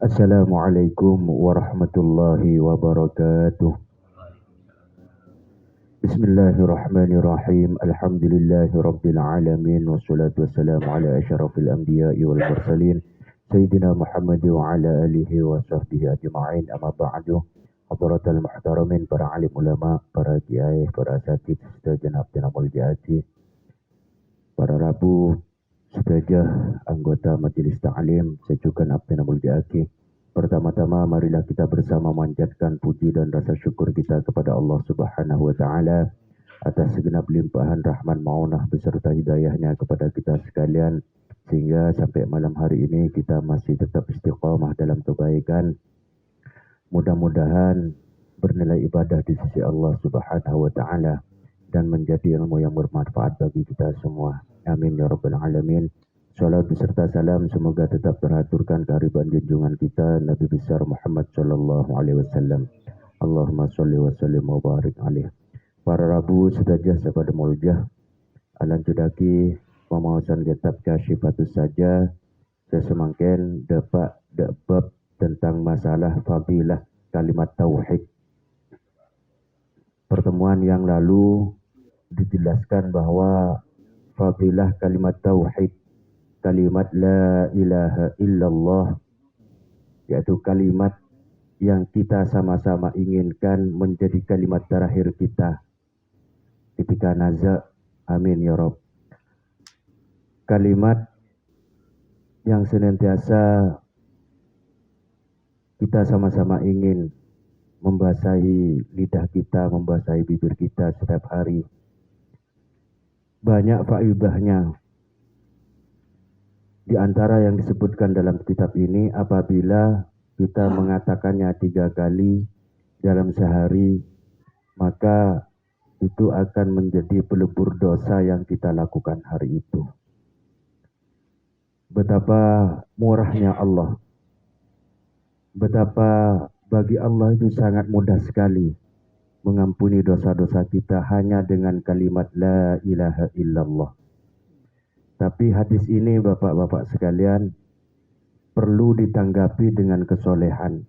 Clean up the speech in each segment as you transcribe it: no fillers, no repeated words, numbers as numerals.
Assalamualaikum warahmatullahi wabarakatuh. Bismillahirrahmanirrahim. Alhamdulillahi rabbil alamin. Wassalatu wassalamu ala asyrafil anbiya'i wal mursalin. Sayyidina Muhammad wa ala alihi wa sahbihi ajma'in. Amma ba'du. Hadratal muhtaramin, para alim ulama, para kiai, para asatid, sedajanab dan muljati, para rabu, sedajah anggota majelis ta'lim, sejukan abdina muljati. Pertama-tama marilah kita bersama memanjatkan puji dan rasa syukur kita kepada Allah Subhanahu wa taala atas segenap limpahan rahman maunah beserta hidayahnya kepada kita sekalian, sehingga sampai malam hari ini kita masih tetap istiqamah dalam kebaikan. Mudah-mudahan bernilai ibadah di sisi Allah Subhanahu wa taala dan menjadi ilmu yang bermanfaat bagi kita semua. Amin ya rabbal alamin. Salat beserta salam semoga tetap teraturkan kehariban junjungan kita Nabi besar Muhammad sallallahu alaihi wasallam. Allahumma sholli wa sallim wa barik alaih. Para rabu sedajah sahabat muljah, alan cudaki pemawasan kitab Kasyifatus saja sesemangken dapat bab tentang masalah fadilah kalimat tauhid. Pertemuan yang lalu dijelaskan bahwa fadilah kalimat tauhid, kalimat la ilaha illallah, yaitu kalimat yang kita sama-sama inginkan menjadi kalimat terakhir kita ketika nazak. Amin ya Rabb. Kalimat yang senantiasa kita sama-sama ingin membasahi lidah kita, membasahi bibir kita setiap hari. Banyak faedahnya. Di antara yang disebutkan dalam kitab ini, apabila kita mengatakannya 3 kali dalam sehari, maka itu akan menjadi pelebur dosa yang kita lakukan hari itu. Betapa murahnya Allah. Betapa bagi Allah itu sangat mudah sekali mengampuni dosa-dosa kita hanya dengan kalimat la ilaha illallah. Tapi hadis ini bapak-bapak sekalian perlu ditanggapi dengan kesolehan.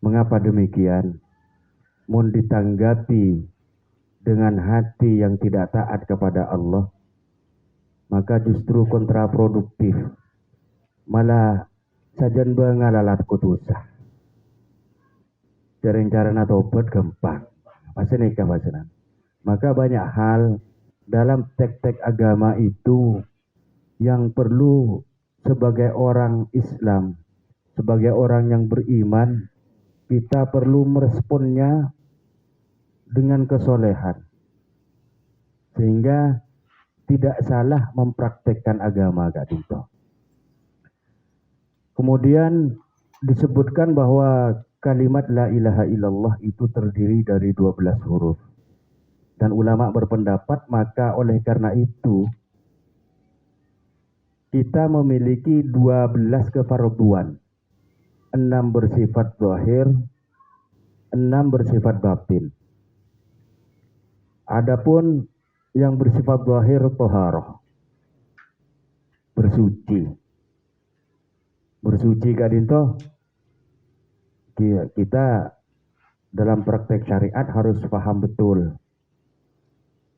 Mengapa demikian? Mun ditanggapi dengan hati yang tidak taat kepada Allah, maka justru kontraproduktif. Malah sajan bengalalat kutusah. Cara-cara tobat gampang. Pasti nikah pasanan. Maka banyak hal dalam teks-teks agama itu yang perlu sebagai orang Islam, sebagai orang yang beriman, kita perlu meresponnya dengan kesolehan. Sehingga tidak salah mempraktekkan agama Kak Dinto. Kemudian disebutkan bahwa kalimat la ilaha illallah itu terdiri dari 12 huruf. Dan ulama berpendapat maka oleh karena itu kita memiliki 12 kefarduan. 6 bersifat zahir, 6 bersifat batin. Adapun yang bersifat zahir thaharah, bersuci. Bersuci Kak Dinto, kita dalam praktek syariat harus paham betul.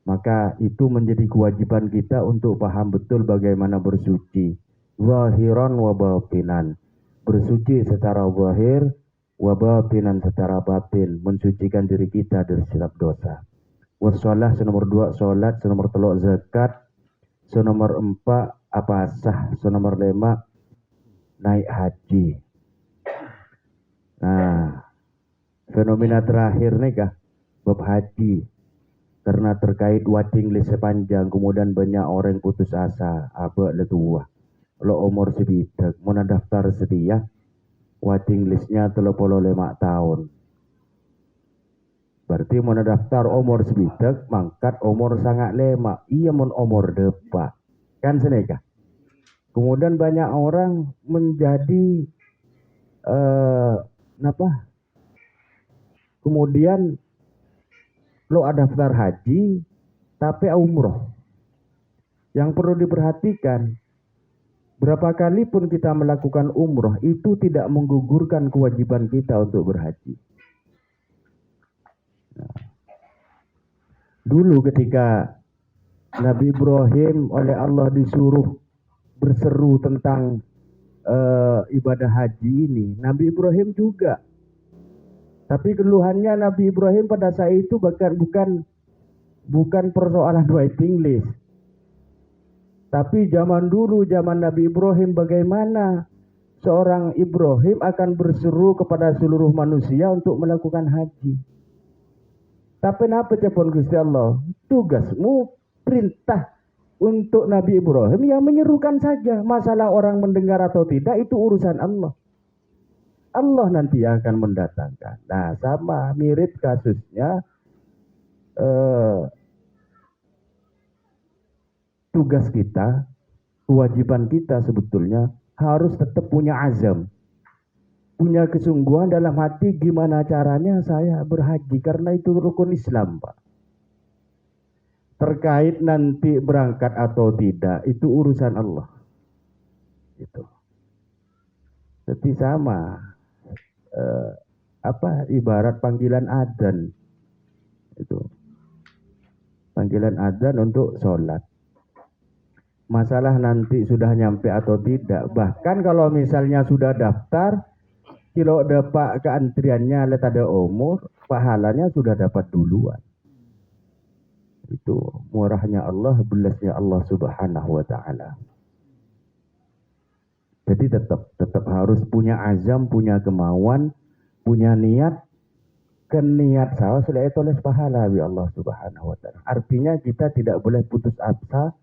Maka itu menjadi kewajiban kita untuk paham betul bagaimana bersuci. Zahiran wa batinan. Bersuci secara zahir, wa batinan secara batin. Mensucikan diri kita dari setiap dosa. Wassalah senomor 2 salat, senomor 3 zakat, senomor 4 apasah, senomor 5 naik haji. Nah, fenomena terakhir nih kah bab haji. Karena terkait waiting list sepanjang, kemudian banyak orang putus asa. Apa letua? Lo umur sebidak, mau daftar setia, waiting listnya 35 tahun. Berarti mau daftar umur sebidak, mangkat umur sangat lama. Iya mun umur depa. Kan seneka. Kemudian banyak orang menjadi kemudian lo ada daftar haji tapi umroh. Yang perlu diperhatikan Berapa kali pun kita melakukan umroh, itu tidak menggugurkan kewajiban kita untuk berhaji. Nah, dulu ketika Nabi Ibrahim oleh Allah disuruh berseru tentang ibadah haji ini, Nabi Ibrahim juga. Tapi keluhannya Nabi Ibrahim pada saat itu bukan persoalan waiting list. Tapi zaman dulu, zaman Nabi Ibrahim, bagaimana seorang Ibrahim akan berseru kepada seluruh manusia untuk melakukan haji. Tapi apa cepon Gusti Allah? Tugasmu, perintah untuk Nabi Ibrahim yang menyerukan saja. Masalah orang mendengar atau tidak itu urusan Allah. Allah nanti yang akan mendatangkan. Nah, sama mirip kasusnya tugas kita, kewajiban kita sebetulnya harus tetap punya azam, punya kesungguhan dalam hati gimana caranya saya berhaji, karena itu rukun Islam, Pak. Terkait nanti berangkat atau tidak itu urusan Allah. Itu. Jadi sama ibarat panggilan adzan itu. Panggilan adzan untuk sholat. Masalah nanti sudah nyampe atau tidak. Bahkan kalau misalnya sudah daftar, kalau dapat keantriannya lihat ada umur, pahalanya sudah dapat duluan. Itu murahnya Allah, belasnya Allah Subhanahu wa taala. Jadi tetap harus punya azam, punya kemauan, punya niat. Niat saya sudah tulis pahala bi Allah Subhanahu wa taala. Artinya kita tidak boleh putus asa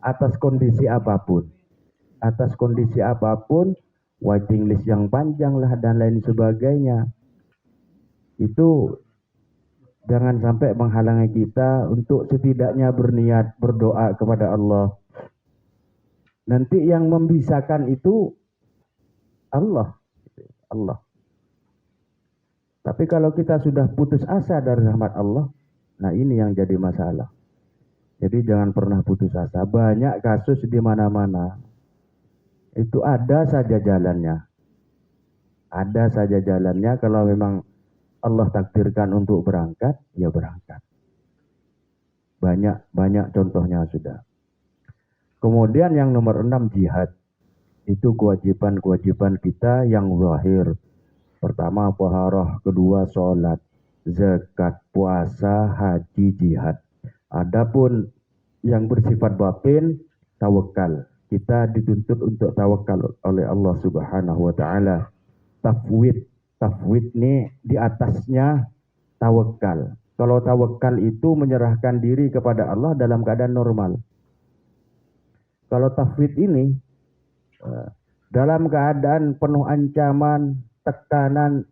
atas kondisi apapun. Atas kondisi apapun, waiting list yang panjang lah dan lain sebagainya. Itu jangan sampai menghalangi kita untuk setidaknya berniat berdoa kepada Allah. Nanti yang membisakan itu Allah. Allah. Tapi kalau kita sudah putus asa dari rahmat Allah, nah ini yang jadi masalah. Jadi jangan pernah putus asa. Banyak kasus di mana-mana. Itu ada saja jalannya. Ada saja jalannya. Kalau memang Allah takdirkan untuk berangkat, ya berangkat. Banyak contohnya sudah. Kemudian yang nomor 6, jihad. Itu kewajiban-kewajiban kita yang zahir. Pertama taharah, kedua sholat, zakat, puasa, haji, jihad. Adapun yang bersifat batin, tawakal. Kita dituntut untuk tawakal oleh Allah Subhanahu wa taala. Tafwid ini di atasnya tawakal. Kalau tawakal itu menyerahkan diri kepada Allah dalam keadaan normal. Kalau tafwid ini dalam keadaan penuh ancaman, tekanan,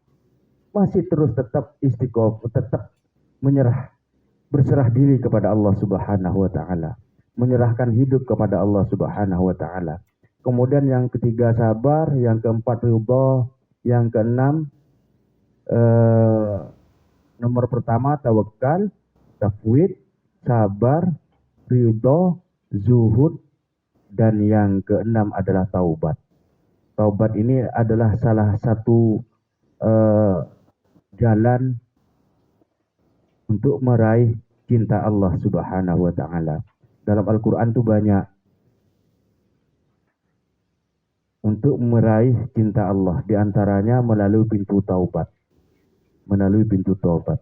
masih terus tetap istiqomah, tetap berserah diri kepada Allah Subhanahu wa taala, menyerahkan hidup kepada Allah Subhanahu wa taala. Kemudian yang ketiga sabar, yang keempat ridha, yang keenam nomor pertama tawakal, tafwid, sabar, ridha, zuhud, dan yang keenam adalah taubat. Taubat ini adalah salah satu jalan untuk meraih cinta Allah Subhanahu wa taala. Dalam Al-Qur'an itu banyak untuk meraih cinta Allah, di antaranya melalui pintu taubat. Melalui pintu taubat.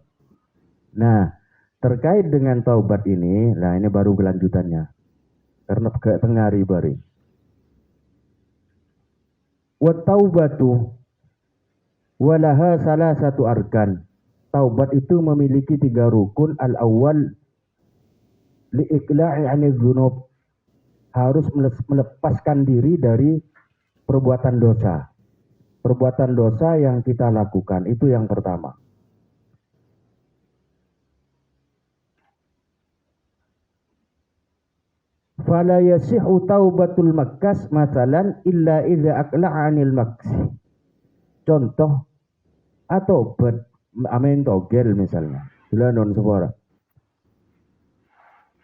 Nah, terkait dengan taubat ini, nah ini baru kelanjutannya. Karena ke tengah ribari. Wa taubatu walaha salasatu arkan. Taubat itu memiliki 3 rukun. Al-awwal li'iqla'i 'anil dzunub. Harus melepaskan diri dari perbuatan dosa. Perbuatan dosa yang kita lakukan itu yang pertama. Fala yasihu taubatul makkas masalan illa idza aqla'a 'anil maksi. Contoh atau main togel misalnya. Bila non sepora.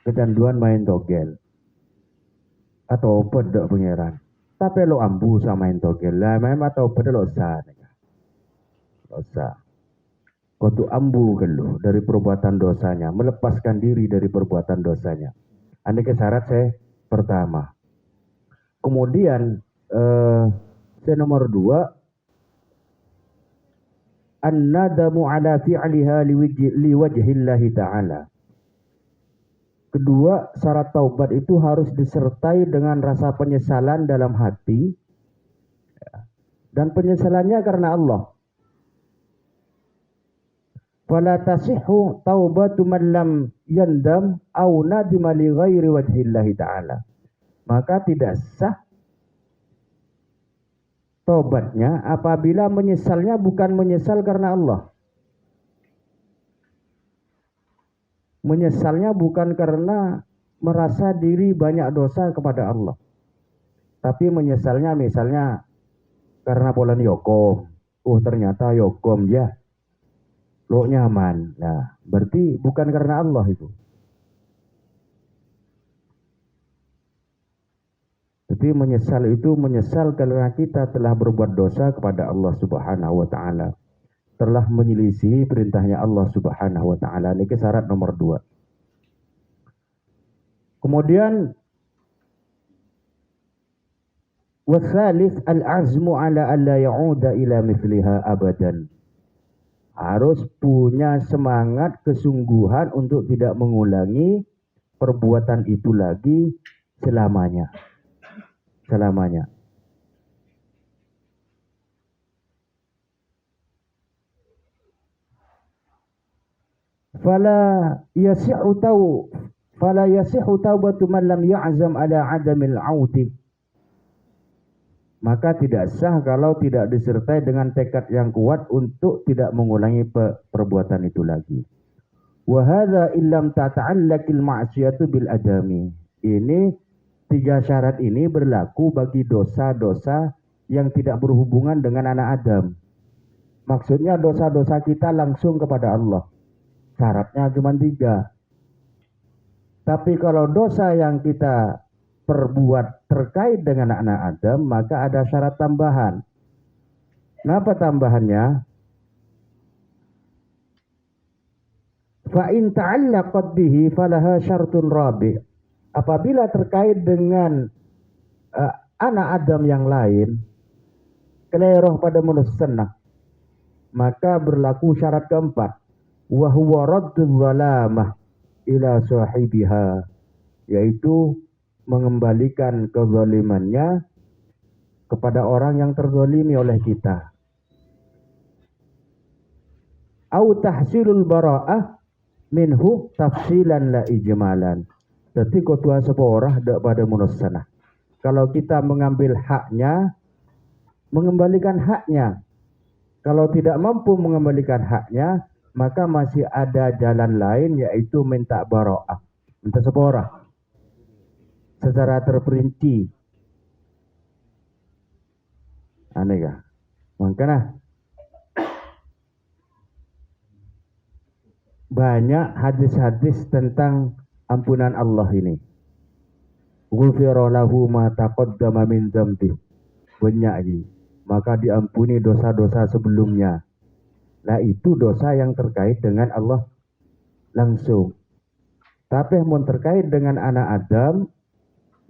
Kecanduan main togel. Atau obat dak pangeran. Tapi lo ambu sama intogel lah, memang tahu pada lo sah. Lo sah. Kau tu ambu gelu dari perbuatan dosanya, melepaskan diri dari perbuatan dosanya. Ini syarat saya pertama. Kemudian saya nomor 2, an-nadamu ala fi'liha liwajhillahi ta'ala. Kedua, syarat taubat itu harus disertai dengan rasa penyesalan dalam hati, dan penyesalannya karena Allah. Fala tasihhu taubatu man lam yandam aw nadima li ghairi wajhillahi ta'ala. Maka tidak sah taubatnya apabila menyesalnya bukan menyesal karena Allah. Menyesalnya bukan karena merasa diri banyak dosa kepada Allah. Tapi menyesalnya misalnya karena polan yokom. Oh ternyata yokom ya. Lo nyaman. Nah, berarti bukan karena Allah itu. Tapi menyesal itu menyesal karena kita telah berbuat dosa kepada Allah Subhanahu wa taala. Telah menyelisihi perintahnya Allah Subhanahu wa taala. Ini syarat nomor 2. Kemudian wasalith al-azmu ala alla ya'uda ila mithliha abadan. Harus punya semangat kesungguhan untuk tidak mengulangi perbuatan itu lagi selamanya. Selamanya. Fala yasihu taubatu man lam ya'zam ala adamil audi. Maka tidak sah kalau tidak disertai dengan tekad yang kuat untuk tidak mengulangi perbuatan itu lagi. Wa hadza illam tata'allaqil ma'siyatu bil adami. Ini 3 syarat ini berlaku bagi dosa-dosa yang tidak berhubungan dengan anak Adam. Maksudnya dosa-dosa kita langsung kepada Allah. Syaratnya cuma 3. Tapi kalau dosa yang kita perbuat terkait dengan anak Adam, maka ada syarat tambahan. Kenapa tambahannya? Fa in ta'allaqat bihi falaha syartun rabi'. Apabila terkait dengan anak Adam yang lain, keleroh pada munusanah, maka berlaku syarat keempat. Wa huwa raddul zalamah ila sahibiha, yaitu mengembalikan kezalimannya kepada orang yang terzalimi oleh kita. Au tahsilul bara'ah minhu tafsilan la ijmalan. Jadi ketua seporah dak pada munusanah. Kalau kita mengambil haknya, mengembalikan haknya. Kalau tidak mampu mengembalikan haknya, maka masih ada jalan lain, yaitu minta bara'ah, minta seporah secara terperinci. Aneh kah? Makanya banyak hadis-hadis tentang ampunan Allah ini. Ghufira lahu ma taqaddama min dzambi. Banyak ini. Maka diampuni dosa-dosa sebelumnya. Nah itu dosa yang terkait dengan Allah langsung. Tapi yang terkait dengan anak Adam,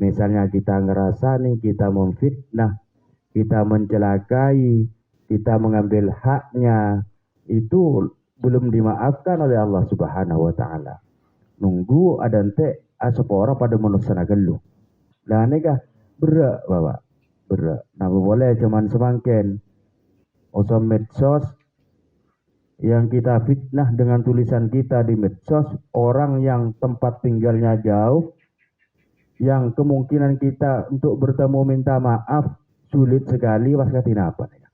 misalnya kita ngerasa nih kita memfitnah, kita mencelakai, kita mengambil haknya, itu belum dimaafkan oleh Allah Subhanahu wa taala. Nunggu ada ente asapora pada manusia gelu. Lah nikah berak Bapak. Berak. Nah boleh cuman semangken. Oso medsos yang kita fitnah dengan tulisan kita di medsos, orang yang tempat tinggalnya jauh, yang kemungkinan kita untuk bertemu minta maaf sulit sekali, waskatina apa ya?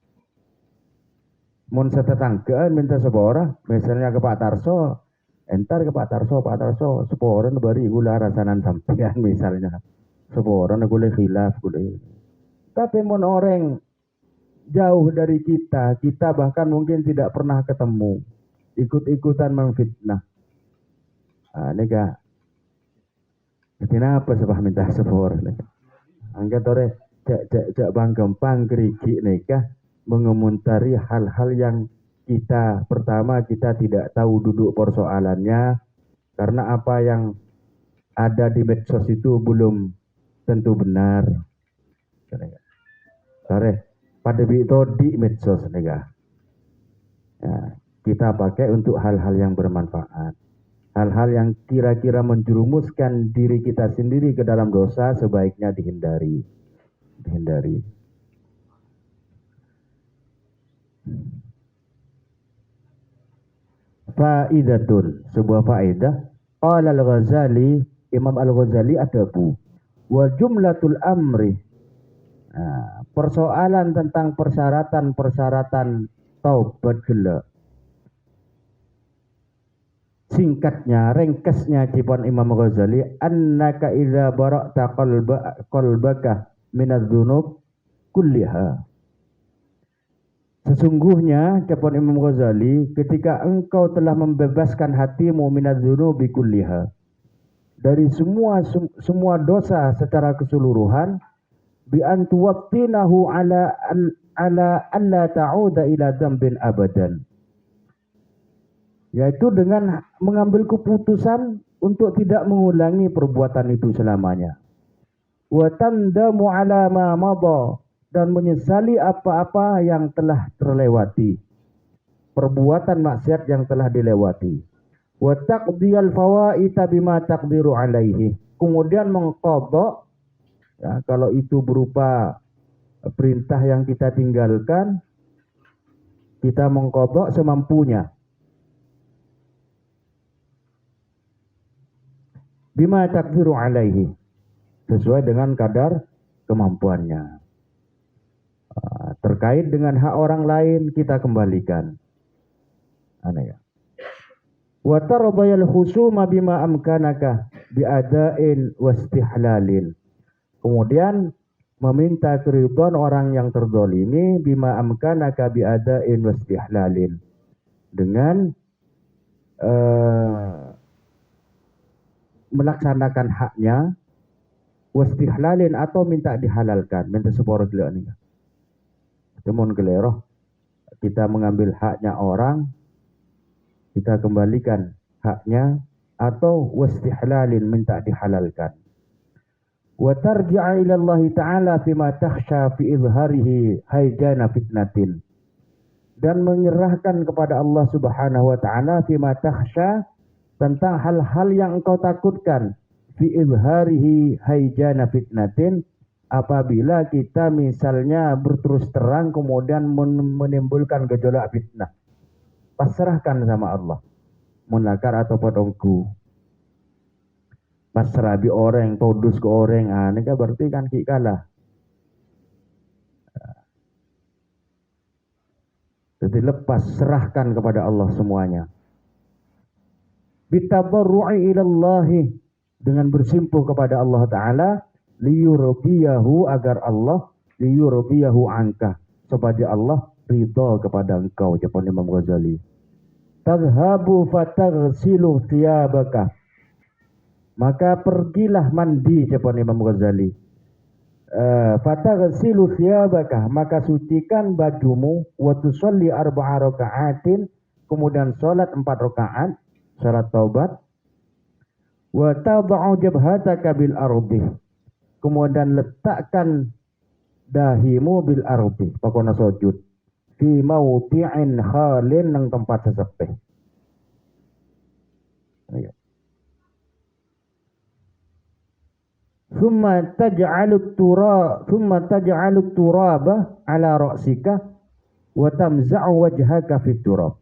Mun setetanggaan minta sepora, misalnya ke Pak Tarso, entar ke Pak Tarso, sepora bari gula rasanan sampean misalnya, sepora gula khilaf gula. Tapi mun orang jauh dari kita bahkan mungkin tidak pernah ketemu, ikut-ikutan memfitnah. Ini kak, kenapa sebab minta sepor? Angkat ore, jak bang gempang keriki nikah mengomentari hal-hal yang pertama kita tidak tahu duduk persoalannya, karena apa yang ada di medsos itu belum tentu benar. Sare, pada itu di medsos nega. Ya, kita pakai untuk hal-hal yang bermanfaat. Hal-hal yang kira-kira menjerumuskan diri kita sendiri ke dalam dosa sebaiknya dihindari. Faidatun, sebuah faedah. Qala al-Ghazali, Imam Al-Ghazali adabu. Wa jumlatul amri. Nah, persoalan tentang persyaratan taubat gela. Singkatnya, ringkasnya cipon Imam Ghazali, annaka idza bara'ta qalbaka minadz-dzunub kulliha. Sesungguhnya, cipon Imam Ghazali, ketika engkau telah membebaskan hatimu minadz-dzunubi kulliha, dari semua dosa secara keseluruhan, bi an tuwattinahu ala alla ta'uda ila dzambin abadan, yaitu dengan mengambil keputusan untuk tidak mengulangi perbuatan itu selamanya. Wa tandamu ala ma madha, dan menyesali apa-apa yang telah terlewati, perbuatan maksiat yang telah dilewati. Wa taqdiyal fawaita bima taqdiru alaihi, kemudian mengqadha, ya, kalau itu berupa perintah yang kita tinggalkan, kita mengqadha semampunya. Bima taqdiru alaihi, sesuai dengan kadar kemampuannya. Terkait dengan hak orang lain kita kembalikan. Ya. Wa tardayal khusuma bima amkanaka biada'in wastihlalin. Kemudian meminta keridhaan orang yang terzalimi bima amkanaka biada'in wastihlalin, dengan melaksanakan haknya, wastihlalin, atau minta dihalalkan, minta seporo gila nih. Temun geleroh, kita mengambil haknya orang, kita kembalikan haknya, atau wastihlalin, minta dihalalkan. Wa tarji'a ila Allah Ta'ala fima takhsha fi izharihi hayjana fitnatin, dan menyerahkan kepada Allah Subhanahu wa Ta'ala fima takhsha, tentang hal-hal yang engkau takutkan, fi izharihi hayjana fitnatin, apabila kita misalnya berterus terang kemudian menimbulkan gejolak fitnah. Pasrahkan sama Allah, munakar atau podongku, pasrah bi orang, todus ke orang, ini kan berarti kan ki kalah. Jadi lepas, serahkan kepada Allah semuanya. Bitadarru'i ilallahi, dengan bersimpuh kepada Allah Ta'ala, liyurbiyahu, agar Allah liyurbiyahu angka, supaya Allah ridha kepada engkau. Jawab Imam Ghazali. Tadhhabu fataghsilu thiyabaka, maka pergilah mandi. Jawab Imam Ghazali. Fataghsilu thiyabaka, maka sucikan bajumu. Wa tusalli 4 raka'atin, kemudian salat 4 rakaat, salat taubat. Wa tad'u jabhataka bil ardi, kemudian letakkan dahimu bil ardi, pakona sujud, fi mawdi'in khalin, nang tempat sesepeh. Ayo. Thumma taj'alu turaba ala ra'sika wa tamza'u wajhaka fit turab,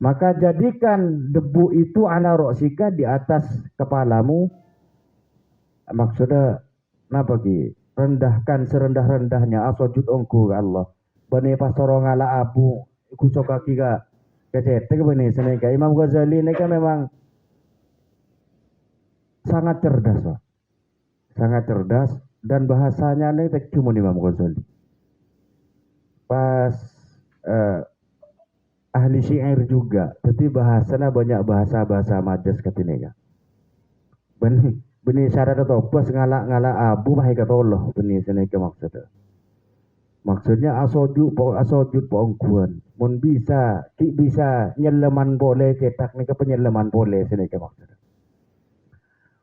maka jadikan debu itu ala ra'sika, di atas kepalamu. Maksudnya napa ki? Rendahkan serendah-rendahnya asujud ongku ke Allah. Bani pasoro ngala abu kusok kaki ka kecetek bani seneka. Imam Ghazali ini kan memang sangat cerdas, Pak. Sangat cerdas, dan bahasanya ini tak cuma Imam Ghazali. Pas ahli syair juga, jadi bahasanya banyak bahasa majas katanya. Beni syarat atau bos ngalak-ngalak abu bahai kata Allah beni seneka maksudnya. Maksudnya asojud pongkuan. Mun bisa, ti bisa nyeleman boleh cetak ni ke penyeleman boleh seneka maksudnya.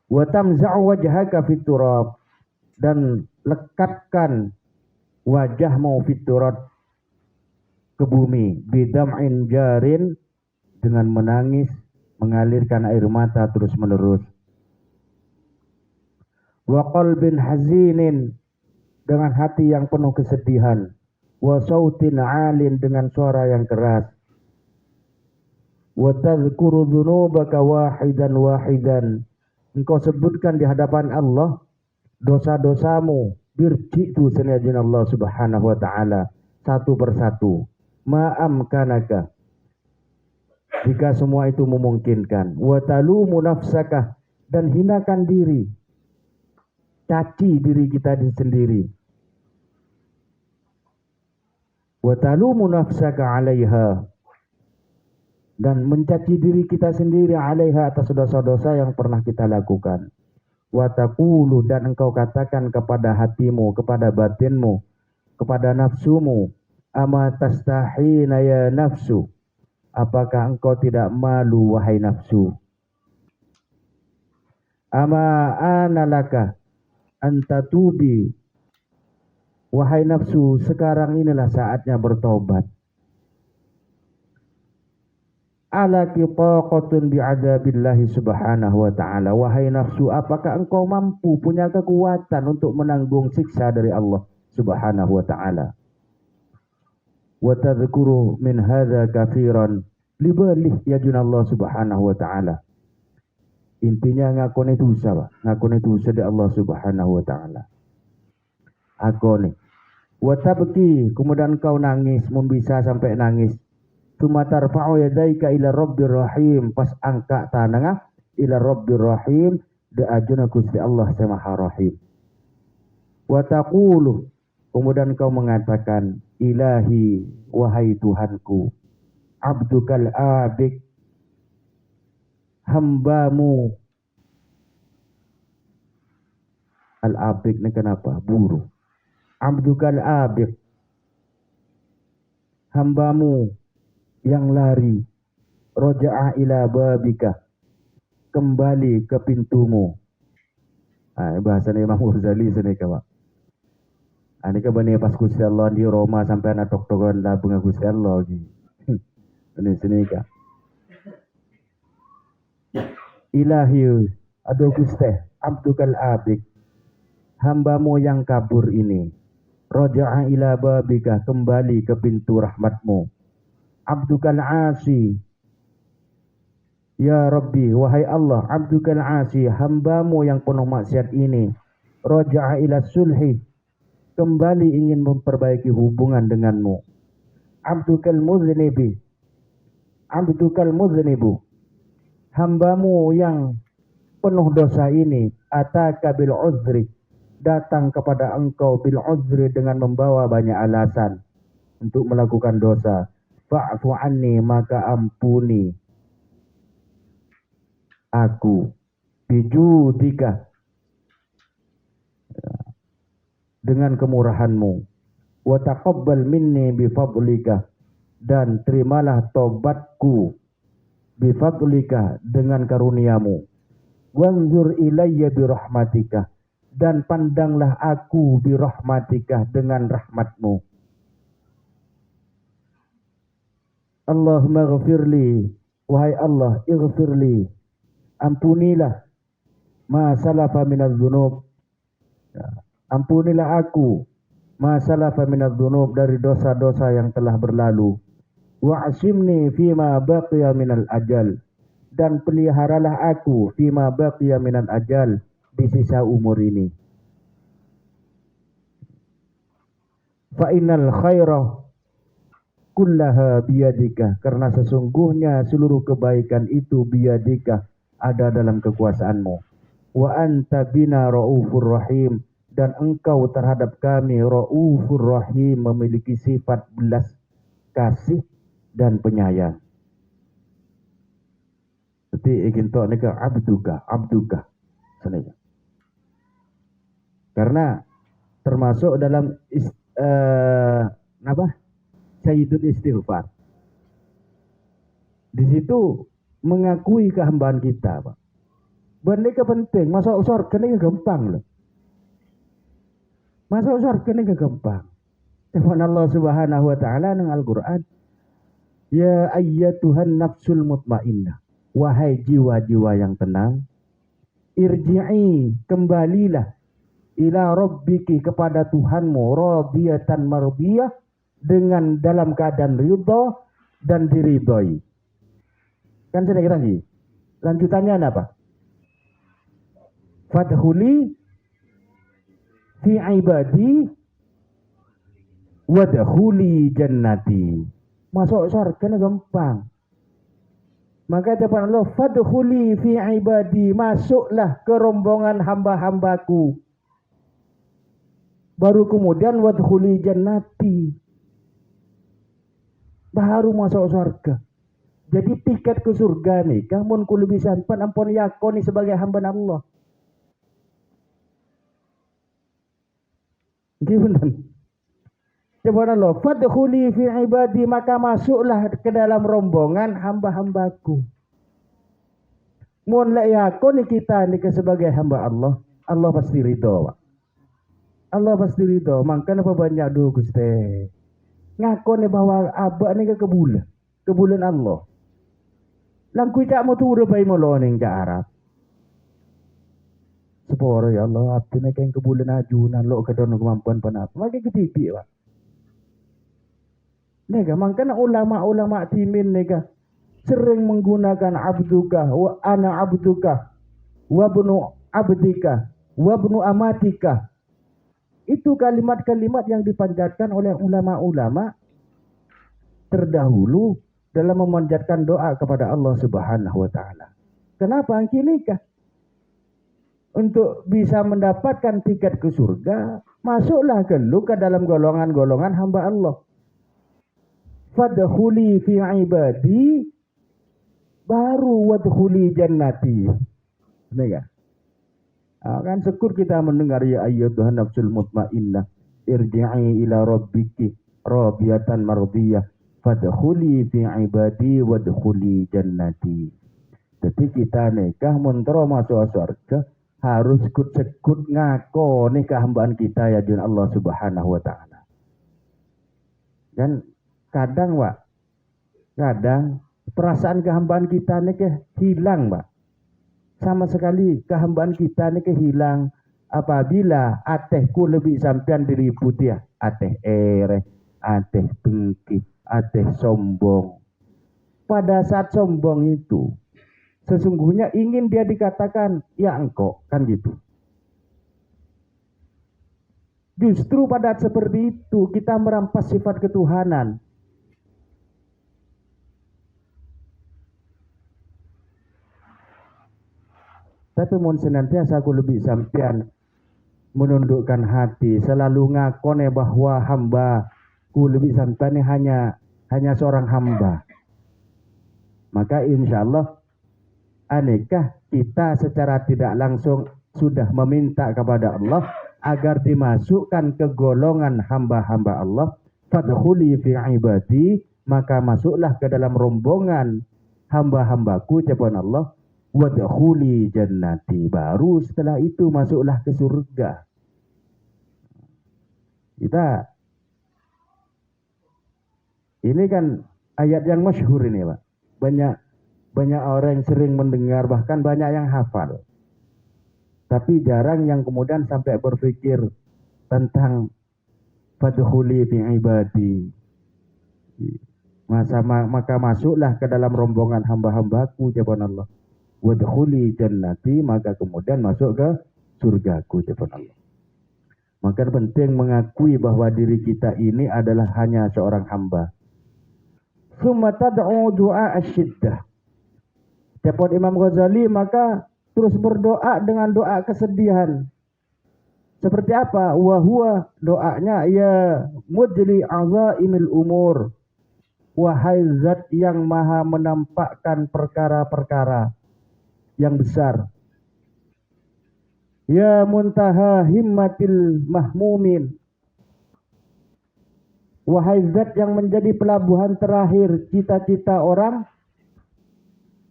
Wa tamza'u wajhaka fit turab, dan lekatkan wajahmu fit turab ke bumi bidam'in jarin, dengan menangis, mengalirkan air mata terus menerus. Wa qalbin hazinin, dengan hati yang penuh kesedihan. Wa sautin 'alin, dengan suara yang keras. Wa tadhkuru dzunubaka wahidan wahidan, engkau sebutkan di hadapan Allah dosa-dosamu birji tu senajin Allah Subhanahu wa taala satu persatu. Ma'amkanaka, jika semua itu memungkinkan. Wa talumu nafsaka, dan hinakan diri, caci diri kita sendiri. Wa talumu nafsaka 'alaiha, dan mencaci diri kita sendiri 'alaiha, atas dosa-dosa yang pernah kita lakukan. Wa taqulu, dan engkau katakan kepada hatimu, kepada batinmu, kepada nafsumu, ama tastahina ya nafsu, apakah engkau tidak malu wahai nafsu? Ama analaka antatubi, wahai nafsu, sekarang inilah saatnya bertobat. Ala kitaqatun bi'adabillahi subhanahu wa ta'ala, wahai nafsu, apakah engkau mampu, punya kekuatan untuk menanggung siksa dari Allah subhanahu wa ta'ala? Wa tadhkuru min hadha kathiran, libalih yajun Allah subhanahu wa ta'ala. Intinya ngakone dosa, Pak. Ngakone dosa di Allah subhanahu wa ta'ala. Akone. Wa tabki, kemudian kau nangis, membisa sampai nangis. Tsumma tarfa'u yadaika ila rabbir rahim, pas angkat tangan ila rabbir rahim, ajuna Gusti Allah Maha Rahim. Wa taqulu, kemudian kau mengatakan, ilahi, wahai Tuhanku, abdukal abik, hambamu. Al-abik ni kenapa? Buruh. Abdukal abik, hambamu yang lari, roja'a ila babika, kembali ke pintumu. Bahasa Imam Ghazali sini Pak. Ini ke bani pas Gusti Allah di Roma sampai anak tok-tokan lah bunga Gusti Allah lagi. Ini sini ka. Ilahi, aduh Gusti, abdukal abik, hambamu yang kabur ini, roja'a ila babika, kembali ke pintu rahmatmu. Abdukal asi, ya Rabbi, wahai Allah, abdukal asi, hambamu yang penuh maksiat ini, roja'a ila sulhi, kembali ingin memperbaiki hubungan denganmu. Abdukal muznibi, abdukal muznibu, hambamu yang penuh dosa ini, ataka bil uzri, datang kepada engkau bil uzri, dengan membawa banyak alasan untuk melakukan dosa. Fa'fu anni, maka ampuni aku, bijudika, dengan kemurahanmu. Wa taqabbal minni bifadlika, dan terimalah tobatku, bifadlika, dengan karuniamu. Wanzur ilayya birahmatika, dan pandanglah aku birahmatika, dengan rahmatmu. Allahumma ghafirli, wahai Allah, ighfirli, ampunilah, ma salafa minadz dzunub, ampunilah aku, ma salafa minadz dzunub, dari dosa-dosa yang telah berlalu. Wa'asimni fima baqiya minal ajal, dan peliharalah aku fima baqiya minal ajal, di sisa umur ini. Fa innal khaira kullaha biyadika, karena sesungguhnya seluruh kebaikan itu biyadika, ada dalam kekuasaanmu. Wa anta bina raufur rahim, dan engkau terhadap kami raufur rahim, memiliki sifat belas kasih dan penyayang. Jadi ingin tahu nika abduka, abduka. Sana. Karena termasuk dalam Sayyidul Istighfar. Di situ mengakui kehambaan kita, Pak. Benda penting, masuk surga ini gampang loh. Masuk surga ini gampang. Firman Allah Subhanahu wa taala nang Al-Qur'an, ya ayyatuhan nafsul mutmainnah, wahai jiwa-jiwa yang tenang, irji'i, kembalilah, ila rabbiki, kepada Tuhanmu, radiyatan mardiyah, dengan dalam keadaan ridha dan diridhoi. Kan sudah kita sih. Lanjutannya apa? Fadkhuli fi ibadi wadkhuli jannati. Masuk surga gampang. Maka kata Allah, fadkhuli fi ibadi, masuklah ke rombongan hamba-hambaku. Baru kemudian wadkhuli jannati, baru masuk surga. Jadi tiket ke surga nih, kamu kudu bisa ampun yakoni sebagai hamba Allah. Gimana? Subhanallah, fadkhuli fi ibadi, maka masuklah ke dalam rombongan hamba-hambaku. Mun la yakoni kita nih sebagai hamba Allah, Allah pasti ridho. Allah pasti ridho. Makanya apa banyak doa Gusti. Ngakoni bahwa abak ni ke kebulan Allah. Langkui cak mau turun bayi molo ning cak Arab. Seporo ya Allah, abdi ni kain kebulan ajunan lo kedon kemampuan panap. Makin ketipi Pak. Nega makanya ulama-ulama timin nega sering menggunakan abduka wa ana abduka wa bunu abdika wa bunu amatika. Itu kalimat-kalimat yang dipanjatkan oleh ulama-ulama terdahulu dalam memanjatkan doa kepada Allah Subhanahu wa taala. Kenapa angkinikah? Untuk bisa mendapatkan tiket ke surga, masuklah ke dalam golongan-golongan hamba Allah. Fadkhuli fi ibadi, baru wadkhuli jannati. Benar ya? Kan syukur kita mendengar ya ayyatuhan nafsul mutmainnah, irji'i ila rabbiki radiyatan mardiyah, fadkhuli fi ibadi wadkhuli jannati. Jadi kita nikah mentero masuk surga harus sekut ngakoni kehambaan kita ya dengan Allah Subhanahu wa taala. Dan kadang perasaan kehambaan kita nih hilang, Pak. Sama sekali kehambaan kita nih hilang apabila atehku lebih sampean diliputi ya, ateh ereh, ateh dengki, ateh sombong. Pada saat sombong itu sesungguhnya ingin dia dikatakan ya engkau, kan gitu. Justru pada saat seperti itu kita merampas sifat ketuhanan. Tapi mun senantiasa aku lebih sampean menundukkan hati, selalu ngakone bahwa hamba ku lebih sampean ini hanya seorang hamba. Maka insya Allah anekah kita secara tidak langsung sudah meminta kepada Allah agar dimasukkan ke golongan hamba-hamba Allah. Fadkhuli fi ibadi, maka masuklah ke dalam rombongan hamba-hambaku, jawaban Allah. Wadkhuli jannati, baru setelah itu masuklah ke surga. Kita ini kan ayat yang masyhur ini, Pak. Banyak orang yang sering mendengar, bahkan banyak yang hafal. Tapi jarang yang kemudian sampai berpikir tentang fadkhuli fi ibadi. Maka masuklah ke dalam rombongan hamba-hambaku, jawaban Allah. Wadkhuli jannati, maka kemudian masuk ke surgaku, jawaban Allah. Maka penting mengakui bahwa diri kita ini adalah hanya seorang hamba. Summa tad'u du'a asyiddah. Dapat Imam Ghazali, maka terus berdoa dengan doa kesedihan. Seperti apa? Wahua, doanya ya mujli azaimil umur. Wahai zat yang maha menampakkan perkara-perkara yang besar. Ya muntaha himmatil mahmumin. Wahai zat yang menjadi pelabuhan terakhir cita-cita orang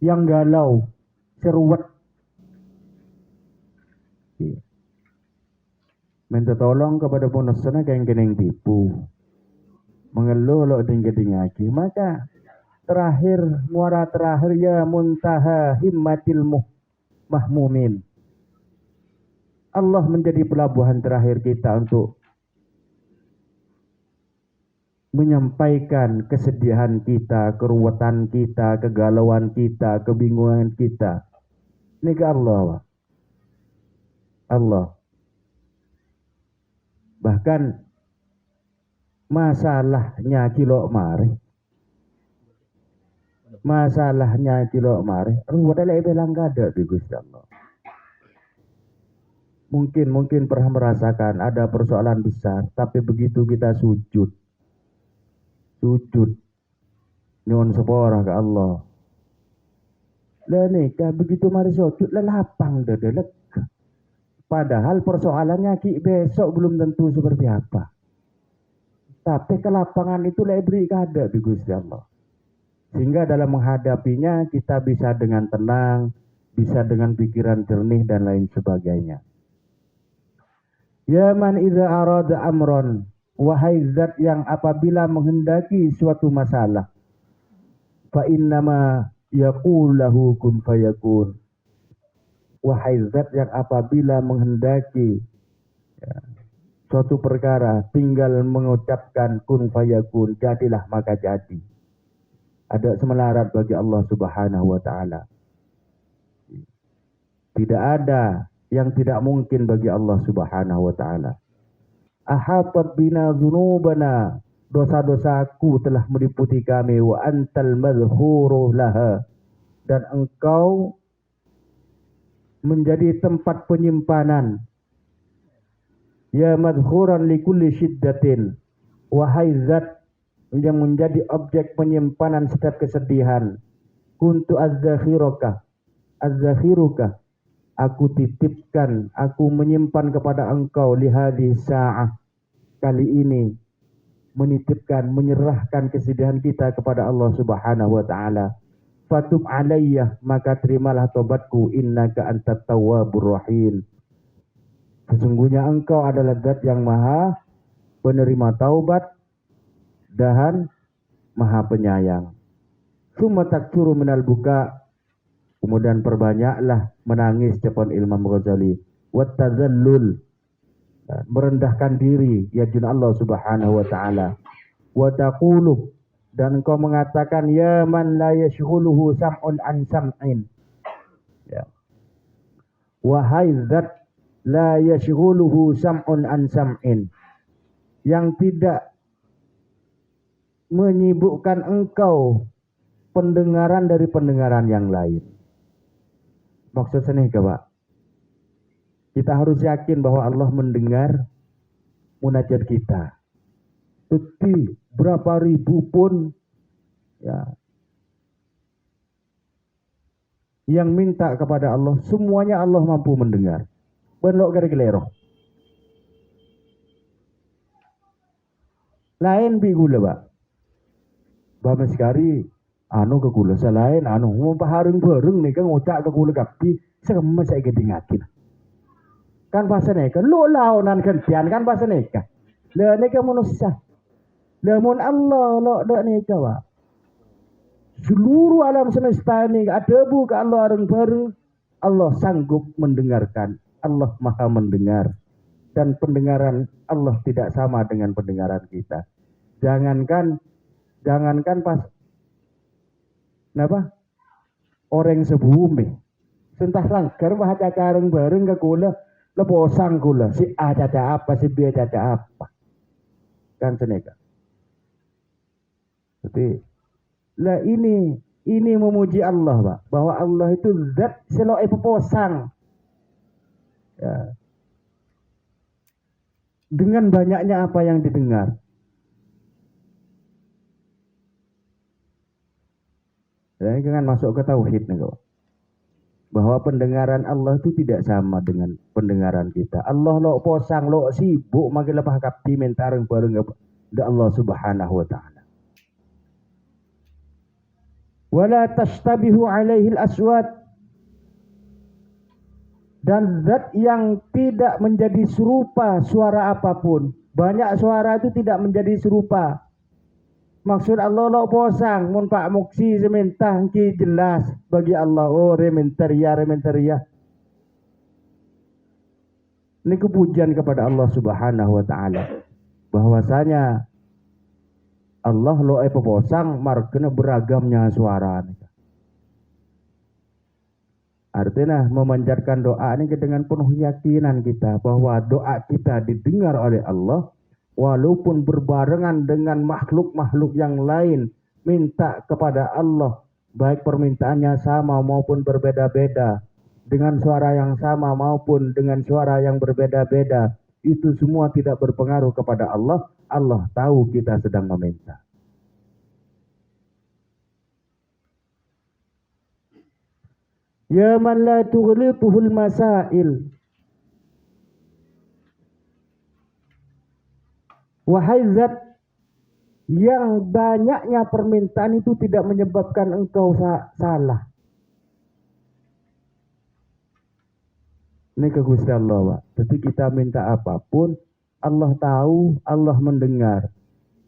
yang galau, seruat. Minta tolong kepada bonusnya kayak yang tipu. Mengeluh lo ding-ding lagi. Maka terakhir, muara terakhir ya muntaha himmatil mahmumin. Allah menjadi pelabuhan terakhir kita untuk menyampaikan kesedihan kita, keruwetan kita, kegalauan kita, kebingungan kita. Ini ke Allah. Allah. Bahkan masalahnya kilo mari. Masalahnya kilo mari. Ruwet lebih langka ada di Gusti Allah. Mungkin pernah merasakan ada persoalan besar, tapi begitu kita sujud nyuwun sepora ke Allah. Lah nikah begitu mari sujud lah lapang dadelek. Padahal persoalannya ki besok belum tentu seperti apa. Tapi kelapangan itu lebih kada di Gusti Allah. Sehingga dalam menghadapinya kita bisa dengan tenang, bisa dengan pikiran jernih dan lain sebagainya. Ya man idza arada amron, wahai zat yang apabila menghendaki suatu masalah, fa innama yaqul lahu kun fayakun. Wahai zat yang apabila menghendaki suatu perkara tinggal mengucapkan kun fayakun, jadilah maka jadi. Ada semelarat bagi Allah Subhanahu wa taala. Tidak ada yang tidak mungkin bagi Allah Subhanahu wa taala. Ahatat bina dzunubana, dosa-dosaku telah meliputi kami, wa antal madhhuru laha, dan engkau menjadi tempat penyimpanan. Ya madhuran likulli syiddatin, wahai zat yang menjadi objek penyimpanan setiap kesedihan. Kuntu az-zakhiruka, aku titipkan, aku menyimpan kepada engkau lihadi sa'ah, kali ini menitipkan, menyerahkan kesedihan kita kepada Allah Subhanahu wa taala. Fatub alayya, maka terimalah tobatku, innaka antat tawwabur rahim. Sesungguhnya engkau adalah zat yang maha penerima taubat dan maha penyayang. Summa taksuru minal buka, kemudian perbanyaklah menangis, cepon Imam Ghazali. Wat tazallul, merendahkan diri ya jun Allah Subhanahu wa taala. Wa taqulu, dan engkau mengatakan ya man la yashghuluhu sam'un an sam'in. Ya. Wahai zat la yashghuluhu sam'un an sam'in, yang tidak menyibukkan engkau pendengaran dari pendengaran yang lain. Maksudnya nih Pak, kita harus yakin bahwa Allah mendengar munajat kita. Bukti berapa ribu pun ya yang minta kepada Allah, semuanya Allah mampu mendengar. Benlok kira-kira. Lain bi gula Pak. Bama sekali anu ke gula selain anu mau paharing bareng nih kan ngocak ke gula kapi sama saya gedingakin. Kan bahasa neka lo launan kentian kan bahasa neka. Le neka manusia. Le mun Allah lo dak neka Pak. Seluruh alam semesta ini ada ke Allah bareng Allah sanggup mendengarkan. Allah maha mendengar. Dan pendengaran Allah tidak sama dengan pendengaran kita. Jangankan pas napa orang sebumi sentah langgar wah cacareng bareng ke kula leposang kula si A caca apa si B caca apa kan seneka. Tapi lah ini memuji Allah Pak, bahwa Allah itu zat seloe peposang ya. Dengan banyaknya apa yang didengar. Ini kan masuk ke tauhid nih kok. bahwa pendengaran Allah itu tidak sama dengan pendengaran kita. Allah lo posang lo sibuk makin lepas kapti mentareng bareng da Allah Subhanahu wa taala. Wala tashtabihu alaihi al-aswat, dan zat yang tidak menjadi serupa suara apapun. Banyak suara itu tidak menjadi serupa. Maksud Allah lo posang mun Pak Muksi sementah ki jelas bagi Allah, oh rementaria. Ini kepujian kepada Allah Subhanahu wa taala bahwasanya Allah lo posang markena beragamnya suara. Artinya memanjatkan doa ini dengan penuh keyakinan kita bahwa doa kita didengar oleh Allah walaupun berbarengan dengan makhluk-makhluk yang lain minta kepada Allah, baik permintaannya sama maupun berbeda-beda, dengan suara yang sama maupun dengan suara yang berbeda-beda, itu semua tidak berpengaruh kepada Allah. Allah tahu kita sedang meminta. Ya man la tughlituhul masail, wahai zat yang banyaknya permintaan itu tidak menyebabkan engkau salah. Ini ke Gusti Allah, Pak. Jadi kita minta apapun, Allah tahu, Allah mendengar.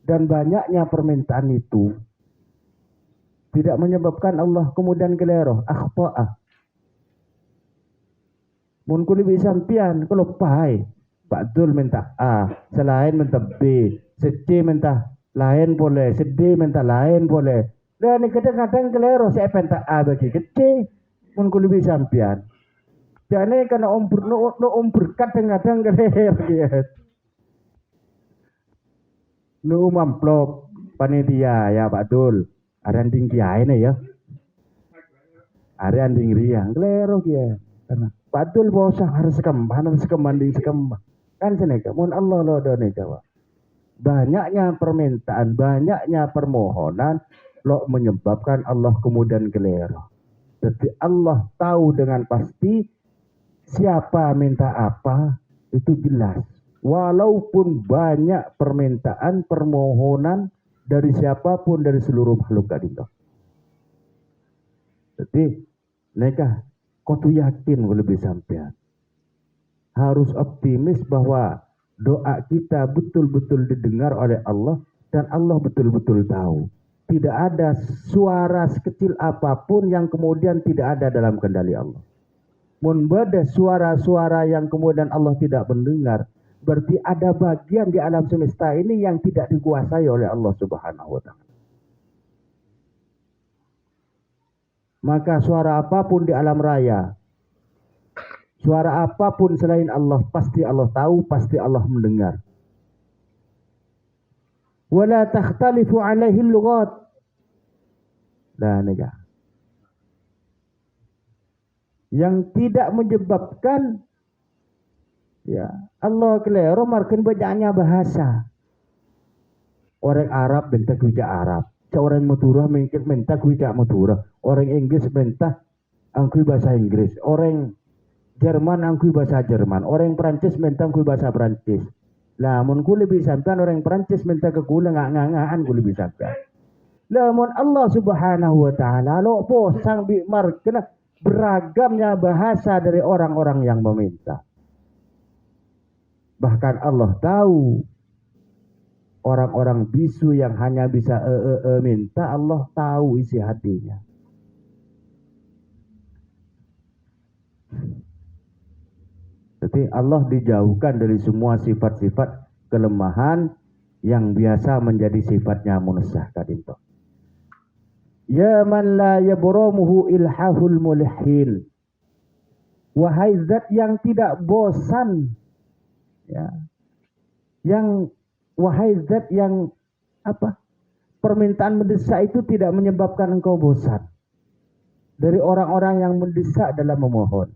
Dan banyaknya permintaan itu tidak menyebabkan Allah kemudian keliru, akhta'ah. Mun kuli bisa sampian kalau pai, Pak Dul minta A, selain minta B, C minta lain boleh, D minta lain boleh. Dan kadang-kadang keliru saya minta A bagi ke C, mun kuli bisa sampian. Jadi karena om berkat kadang-kadang keliru ya. Nu amplop panitia ya Pak Dul, aran tinggi aja ya. Aran tinggi riang keliru ya. Karena Padul bosah harus sekembang kan seneka mun Allah lo do neka. Banyaknya permintaan, banyaknya permohonan lo menyebabkan Allah kemudian keliru. Jadi Allah tahu dengan pasti siapa minta apa itu jelas. Walaupun banyak permintaan, permohonan dari siapapun dari seluruh makhluk kadinto. Jadi neka kudu yakin lebih sampean. Harus optimis bahwa doa kita betul-betul didengar oleh Allah dan Allah betul-betul tahu. Tidak ada suara sekecil apapun yang kemudian tidak ada dalam kendali Allah. Mun bada suara-suara yang kemudian Allah tidak mendengar, berarti ada bagian di alam semesta ini yang tidak dikuasai oleh Allah Subhanahu wa taala. Maka suara apapun di alam raya, suara apapun selain Allah, pasti Allah tahu, pasti Allah mendengar. Wala takhtalifu alaihi lughat. Nah, nega. Yang tidak menyebabkan ya Allah keliru markin bacaannya bahasa. Orang Arab bentak hujah Arab. Orang Madura mungkin minta hujah Madura. Orang Inggris minta angkui bahasa Inggris. Orang Jerman angkui bahasa Jerman. Orang Perancis minta angkui bahasa Perancis. Lah mun ku lebih sampean orang Perancis minta ke kula ngak-ngakan ku lebih sampean. Lah mun Allah Subhanahu wa taala lo posang bi markena beragamnya bahasa dari orang-orang yang meminta. Bahkan Allah tahu orang-orang bisu yang hanya bisa minta, Allah tahu isi hatinya. Jadi Allah dijauhkan dari semua sifat-sifat kelemahan yang biasa menjadi sifatnya manusia kadinto. Ya man la yabromuhu ilhahul mulhin. Wahai zat yang tidak bosan, ya, yang wahai zat yang apa? Permintaan mendesak itu tidak menyebabkan engkau bosan. Dari orang-orang yang mendesak dalam memohon.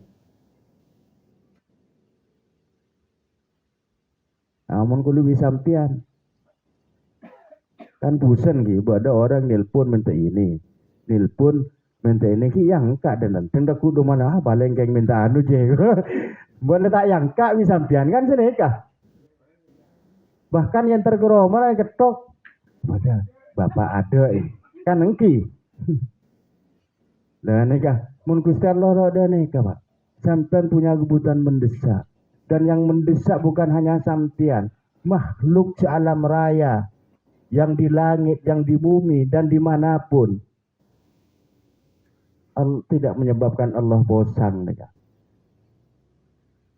Namun kudu bisa sampian. Kan bosan gitu, ada orang nelpon minta ini, nelpon Minta ini ki yang kak dan tenda kudu mana paling keng minta anu je. Boleh tak yang kak bisa sampean kan seneka. Bahkan yang tergeromol ketok. Pada bapak ada kan engki. Lah neka mun Gusti Allah ada neka Pak. Sampean punya kebutuhan mendesak. Dan yang mendesak bukan hanya sampean, makhluk sealam raya yang di langit, yang di bumi dan dimanapun. Tidak menyebabkan Allah bosan neka.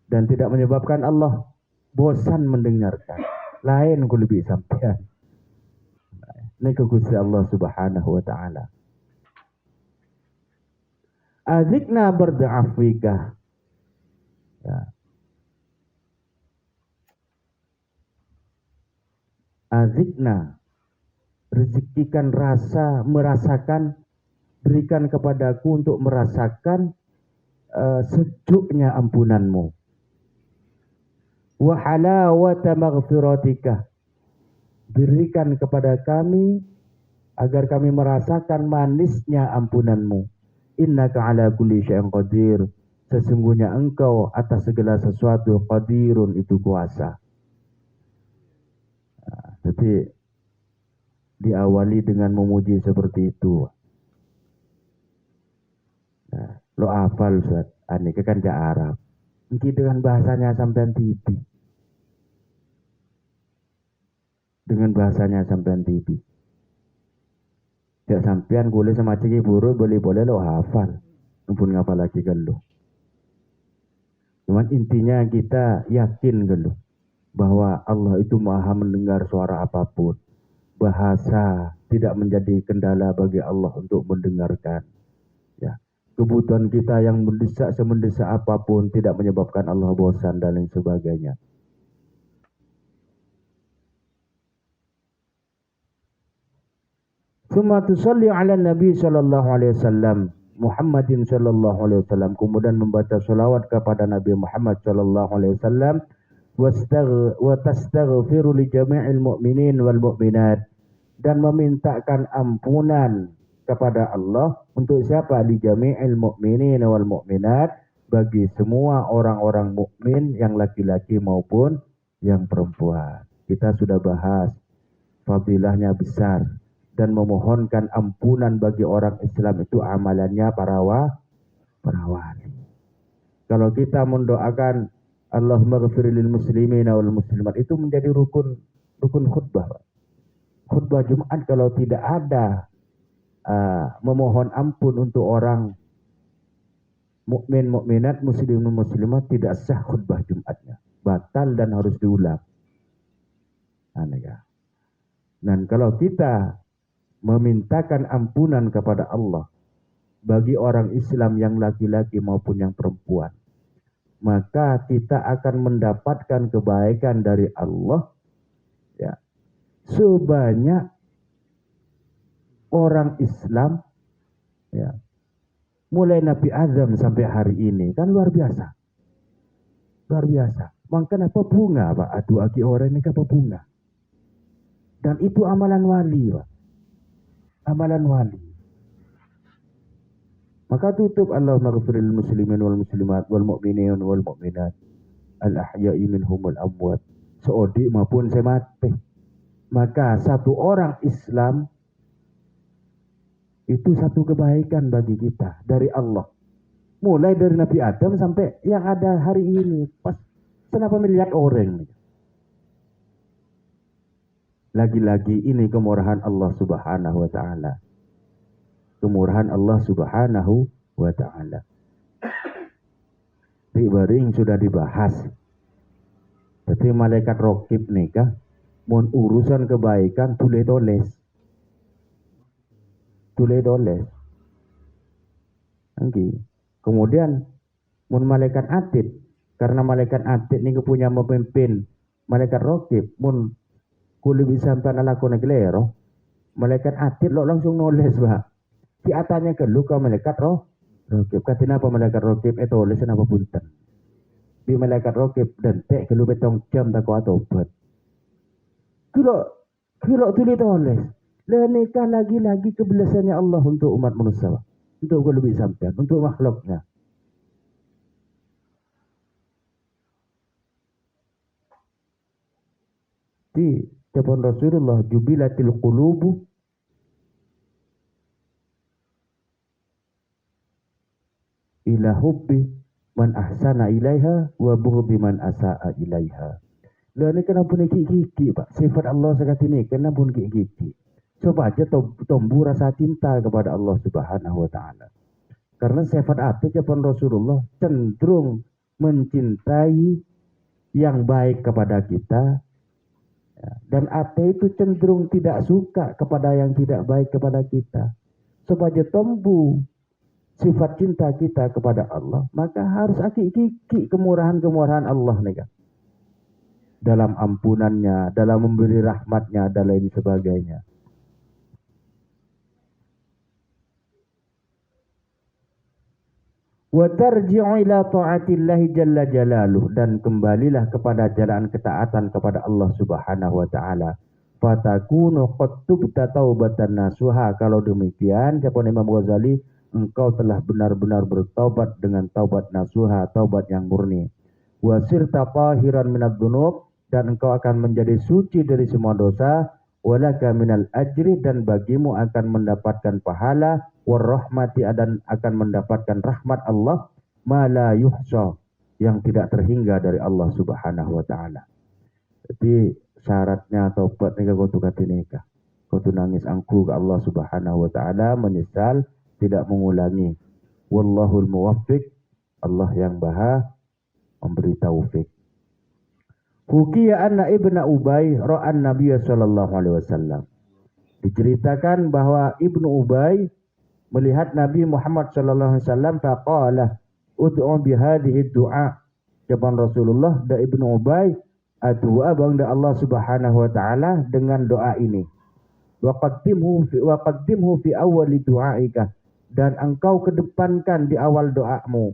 Dan tidak menyebabkan Allah bosan mendengarkan. Lain ku lebih sampean. Ini ke Gusti Allah Subhanahu wa taala. Azikna berda'afika. Ya. Azikna, rezekikan rasa, merasakan, berikan kepadaku untuk merasakan sejuknya ampunanmu. Wa halawata maghfiratika, berikan kepada kami agar kami merasakan manisnya ampunanmu. Innaka ala kulli syai'in qadir, sesungguhnya engkau atas segala sesuatu qadirun, itu kuasa. Jadi diawali dengan memuji seperti itu. Nah, lo hafal Ustaz, ini kan ja Arab. Mungkin dengan bahasanya sampean tipi. Dengan bahasanya sampean tipi. Ya sampean boleh sama ciki buru, boleh lo hafal. Mumpun ngapal lagi kan lo. Cuman intinya kita yakin kan lo, bahwa Allah itu maha mendengar suara apapun. Bahasa tidak menjadi kendala bagi Allah untuk mendengarkan. Ya, kebutuhan kita yang mendesak semendesak apapun tidak menyebabkan Allah bosan dan lain sebagainya. Summa tusalli ala Nabi sallallahu alaihi wasallam Muhammadin sallallahu alaihi wasallam, kemudian membaca selawat kepada Nabi Muhammad sallallahu alaihi wasallam, wa tastaghfiru li jami'il mu'minin wal mu'minat, dan memintakan ampunan kepada Allah untuk siapa? Li jami'il mu'minin wal mu'minat, bagi semua orang-orang mukmin yang laki-laki maupun yang perempuan. Kita sudah bahas fadilahnya besar, dan memohonkan ampunan bagi orang Islam itu amalannya para wali. Kalau kita mendoakan Allahumma ghafir lil muslimina wal muslimat, itu menjadi rukun khutbah. Khutbah Jumat kalau tidak ada memohon ampun untuk orang mukmin mukminat, muslimin muslimat, tidak sah khutbah Jumatnya. Batal dan harus diulang. Dan kalau kita memintakan ampunan kepada Allah bagi orang Islam yang laki-laki maupun yang perempuan, maka kita akan mendapatkan kebaikan dari Allah ya, sebanyak orang Islam ya, mulai Nabi Adam sampai hari ini. Kan luar biasa. Luar biasa. Maka apa bunga Pak? Aduh aki orang ini apa bunga. Dan itu amalan wali Pak. Amalan wali. Maka tutup Allahumma ghafiril muslimin wal muslimat wal mu'minin wal mu'minat al ahya'i minhum wal amwat, seodi maupun semati. Maka satu orang Islam itu satu kebaikan bagi kita dari Allah. Mulai dari Nabi Adam sampai yang ada hari ini. Pas kenapa melihat orang. Lagi-lagi ini kemurahan Allah Subhanahu wa taala. Kemurahan Allah Subhanahu wa taala. Baring sudah dibahas. Tapi malaikat rokib nikah, mun urusan kebaikan tulis. Kemudian mun malaikat atid, karena malaikat atid ini punya memimpin malaikat rokib, mun kuli bisa sampai lakon glero, malaikat atid lo langsung nulis Pak. Si atanya ke luka malaikat rokib. Katina apa malaikat rokib itu tulis apa punten. Di malaikat rokib dan tek kelu betong jam tak kuat obat. Kilo tulis. Lah nikah lagi-lagi kebelasannya Allah untuk umat manusia. untuk lebih sampean, untuk makhluknya. Di jawaban Rasulullah, jubilatil qulubu ila hubbi man ahsana ilaiha wa bughdi man asaa ilaiha. Lah ni kenapa ni kiki Pak? Sifat Allah sekat ini kenapa pun kiki? Coba aja tumbuh rasa cinta kepada Allah Subhanahu wa taala. Karena sifat ate jawaban Rasulullah cenderung mencintai yang baik kepada kita, dan ate itu cenderung tidak suka kepada yang tidak baik kepada kita. Supaya tumbuh sifat cinta kita kepada Allah, maka harus aki-aki kemurahan-kemurahan Allah nih kan. Dalam ampunannya, dalam memberi rahmatnya, dan lain sebagainya. Wa tarji'u ila ta'atillahi jalla jalaluh, dan kembalilah kepada jalan ketaatan kepada Allah Subhanahu wa taala. Fatakunu qad tubta taubatan nasuha. Kalau demikian, siapa Imam Ghazali, engkau telah benar-benar bertaubat dengan taubat nasuha, taubat yang murni. Wa sirta tahiran minadz dzunub, dan engkau akan menjadi suci dari semua dosa. Walaka minal ajri, dan bagimu akan mendapatkan pahala. Warahmati, dan akan mendapatkan rahmat Allah. Ma la yuhsa, yang tidak terhingga dari Allah Subhanahu wa taala. Jadi syaratnya taubat nika kudu katinika. Kudu nangis angku ke Allah Subhanahu wa taala, menyesal, tidak mengulangi. Wallahul muwaffiq, Allah yang Maha memberi taufik. Hukiya anna ibnu Ubay ra'an Nabiy sallallahu alaihi wasallam. Diceritakan bahwa Ibnu Ubay melihat Nabi Muhammad sallallahu alaihi wasallam, faqala ud'u bi hadhihi du'a. Jawaban Rasulullah, da Ibnu Ubay adua bangda Allah Subhanahu wa taala dengan doa ini. Wa qaddimhu fi awwali du'aika, dan engkau kedepankan di awal doamu.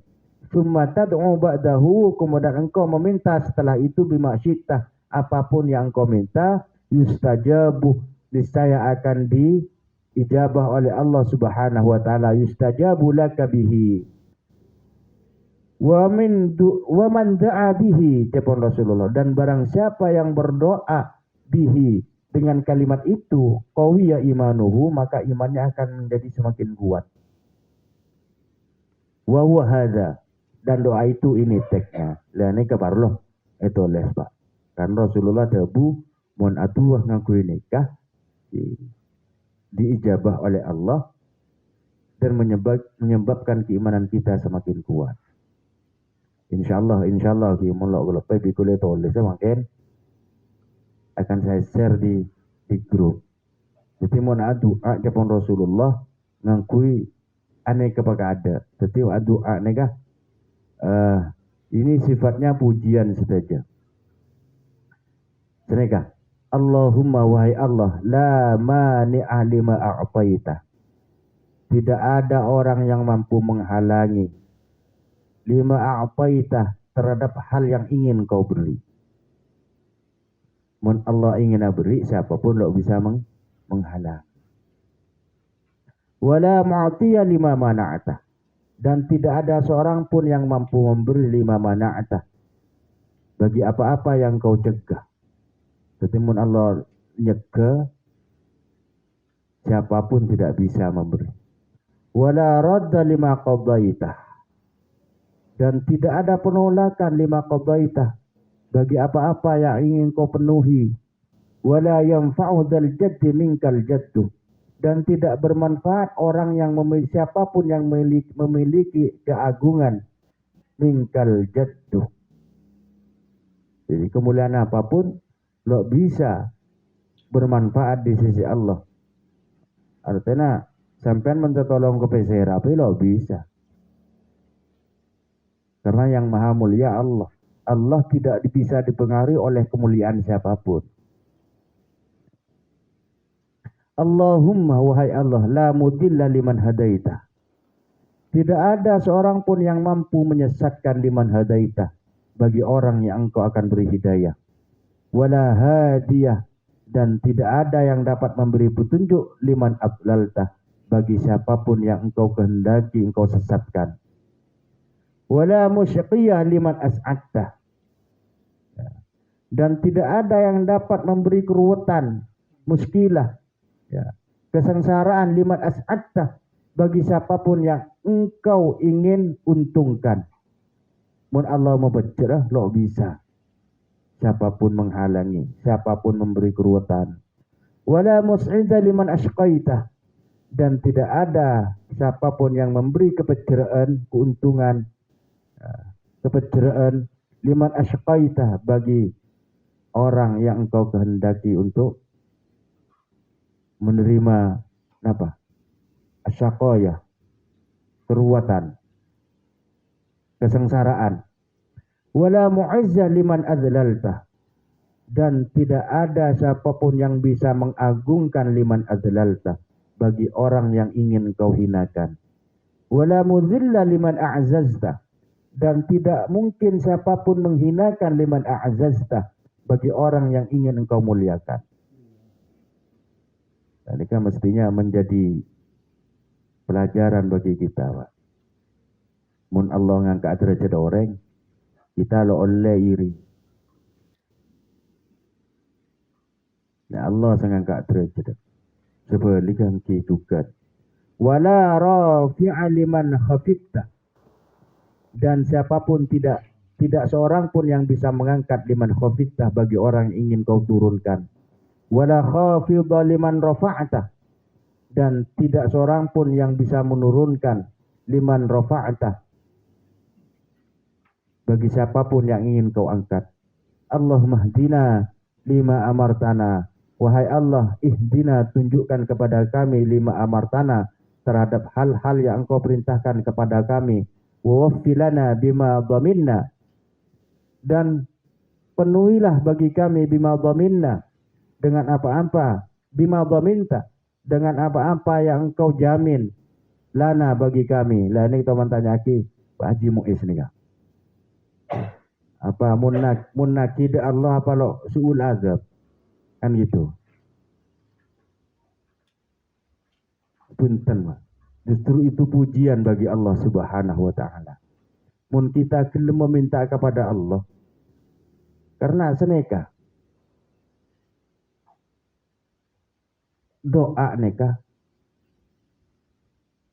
Summa tad'u ba'dahu, kemudian engkau meminta setelah itu bima syi'ta, apapun yang engkau minta, yustajabu, niscaya akan diijabah oleh Allah Subhanahu wa taala. Yustajabu laka bihi wa man da'a bihi, jawab Rasulullah, dan barang siapa yang berdoa bihi, dengan kalimat itu, qawiya imanuhu, maka imannya akan menjadi semakin kuat. Wa huwa hadza, dan doa itu ini teksnya. Lah ini kabar loh, itu les Pak. Kan Rasulullah dabu mun atuh ngaku nikah diijabah oleh Allah dan menyebabkan keimanan kita semakin kuat. Insyaallah ki mulak lepai bi kuliah tulis makin akan saya share di grup. Jadi mun doa japon Rasulullah ngakui aneh kepada ada. Jadi doa nega ini sifatnya pujian saja. Seneka, Allahumma wahai Allah, la mani'a lima a'taita. Tidak ada orang yang mampu menghalangi lima a'taita, terhadap hal yang ingin kau beri. Mun Allah ingin beri, siapapun tidak bisa menghalang. Wala mu'tiya lima mana'ata, dan tidak ada seorang pun yang mampu memberi lima mana'ata, bagi apa-apa yang kau cegah. Jadi mun Allah nyegah, siapapun tidak bisa memberi. Wala radda lima qadaitah, dan tidak ada penolakan lima qadaitah, bagi apa-apa yang ingin kau penuhi. Wala yanfa'u dzal jaddi minkal jaddu, dan tidak bermanfaat orang yang memiliki, siapapun yang memiliki keagungan, minkal jaddu. Jadi kemuliaan apapun lo bisa bermanfaat di sisi Allah. Artinya sampean minta tolong ke PC Rapi lo bisa. Karena yang maha mulia Allah. Allah tidak bisa dipengaruhi oleh kemuliaan siapapun. Allahumma wahai Allah, la mudilla liman hadaita. Tidak ada seorang pun yang mampu menyesatkan liman hadaita, bagi orang yang engkau akan beri hidayah. Wala hadiyah, dan tidak ada yang dapat memberi petunjuk liman adlalta, bagi siapapun yang engkau kehendaki engkau sesatkan. Wala musyqiyah liman as'adta. Dan tidak ada yang dapat memberi keruwetan, muskilah, ya, kesengsaraan liman as'adta bagi siapapun yang engkau ingin untungkan. Mun Allah mau bercerah, lo bisa. Siapapun menghalangi, siapapun memberi keruwetan. Wala mus'ida liman ashqaita. Dan tidak ada siapapun yang memberi kepeceraan, keuntungan, kepeceraan liman ashqaita bagi orang yang engkau kehendaki untuk menerima apa? Asyaqaya, keruwetan, kesengsaraan. Wala mu'izzah liman adlalta. Dan tidak ada siapapun yang bisa mengagungkan liman adlalta bagi orang yang ingin kau hinakan. Wala muzilla liman a'zazta. Dan tidak mungkin siapapun menghinakan liman a'zazta bagi orang yang ingin engkau muliakan. Ini kan mestinya menjadi pelajaran bagi kita, Pak. Mun Allah ngangkat derajat orang, kita lo oleh iri. Ya Allah ngangkat derajat. Sebaliknya juga. Wala rafi'a liman khafifta. Dan siapapun tidak seorang pun yang bisa mengangkat liman khafifta bagi orang yang ingin kau turunkan. Wala khafidha liman rafa'ta. Dan tidak seorang pun yang bisa menurunkan liman rafa'ta bagi siapapun yang ingin kau angkat. Allahumma hdina lima amartana. Wahai Allah, ihdina, tunjukkan kepada kami lima amartana, terhadap hal-hal yang engkau perintahkan kepada kami. Wawaffilana bima dhaminna. Dan penuhilah bagi kami bima dhaminna, dengan apa-apa, bima dhaminta, dengan apa-apa yang engkau jamin lana bagi kami. Lah ini kita tanya aki Pak Haji Muiz nih kak. Apa munakid Allah apa lo suul azab. Kan gitu. Punten, Pak. Justru itu pujian bagi Allah Subhanahu wa taala. Mun kita gelem meminta kepada Allah. Karena seneka doa neka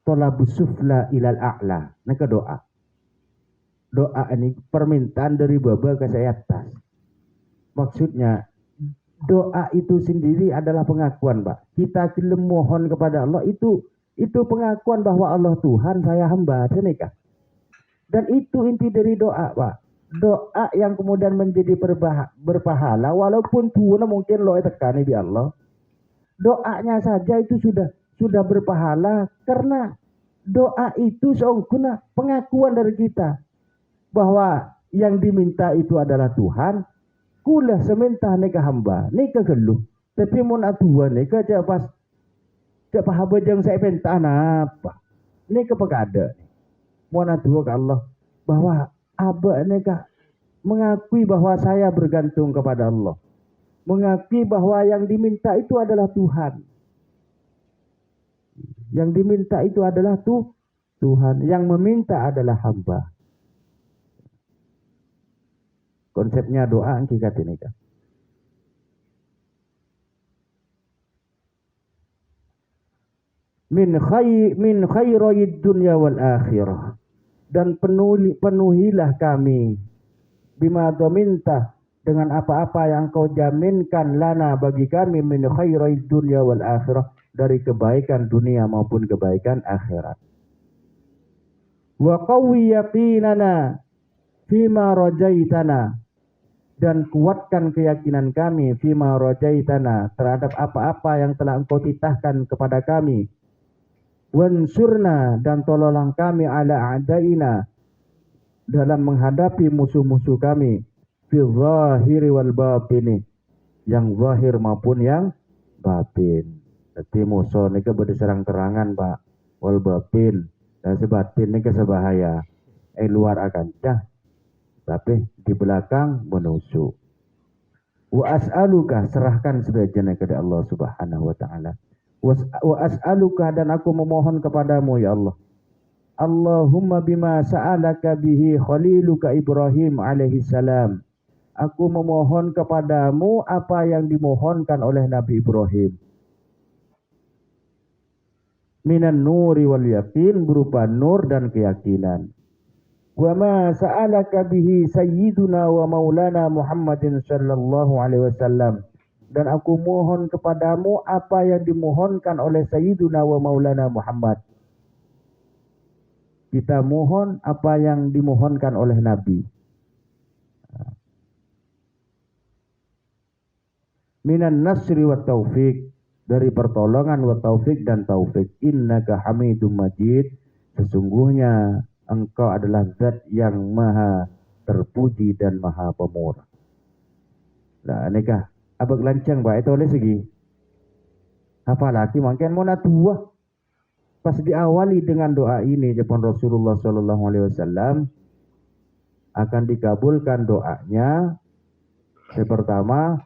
tolabus sufla ilal a'la. Neka doa. Doa ini permintaan dari bawah ke saya atas. Maksudnya doa itu sendiri adalah pengakuan, Pak. Kita gelem mohon kepada Allah itu pengakuan bahwa Allah Tuhan, saya hamba, seneka. Dan itu inti dari doa, Pak. Doa yang kemudian menjadi berpahala walaupun tuana mungkin lo tekani bi Allah. Doanya saja itu sudah berpahala karena doa itu seungkuna pengakuan dari kita bahwa yang diminta itu adalah Tuhan. Kula sementah neka hamba, neka geluh. Tapi mun atuan neka pas hamba jang saya minta apa? Neka pagada. Mun atuan ke Allah bahwa aba neka mengakui bahwa saya bergantung kepada Allah. Mengakui bahwa yang diminta itu adalah Tuhan. Yang diminta itu adalah Tuhan. Yang meminta adalah hamba. Konsepnya doa hakikat ini kan. Min khairid dunya wal akhirah. Dan penuhilah kami bima dominta, dengan apa-apa yang kau jaminkan lana bagi kami min khairid dunya wal akhirah, dari kebaikan dunia maupun kebaikan akhirat. Wa qawwi yaqinana fima rajaitana, dan kuatkan keyakinan kami fima rajaitana, terhadap apa-apa yang telah engkau titahkan kepada kami. Wansurna, dan tolonglah kami ala a'daina, dalam menghadapi musuh-musuh kami, fil zahiri wal batini, yang zahir maupun yang batin. Jadi musuh ini berserang terangan, Pak, wal batin, dan sebatin ini sebahaya. Luar akan cah, tapi di belakang menusuk. Wa as'aluka, serahkan sebagian kepada Allah Subhanahu wa taala. Wa as'aluka, dan aku memohon kepadamu ya Allah. Allahumma bima sa'alaka bihi khaliluka Ibrahim alaihi salam. Aku memohon kepadamu apa yang dimohonkan oleh Nabi Ibrahim. Minan nuri wal yakin, berupa nur dan keyakinan. Wa ma sa'alaka bihi sayyiduna wa maulana Muhammadin sallallahu alaihi wasallam. Dan aku mohon kepadamu apa yang dimohonkan oleh sayyiduna wa maulana Muhammad. Kita mohon apa yang dimohonkan oleh Nabi. Minan nasri wa taufik, dari pertolongan wa taufik dan taufik. Innaka hamidum majid, sesungguhnya engkau adalah zat yang maha terpuji dan maha pemurah. Nah, nikah abag lancang ba itu oleh segi. Apalagi mungkin mau tua. Pas diawali dengan doa ini Jepun Rasulullah sallallahu alaihi wasallam, akan dikabulkan doanya. Pertama,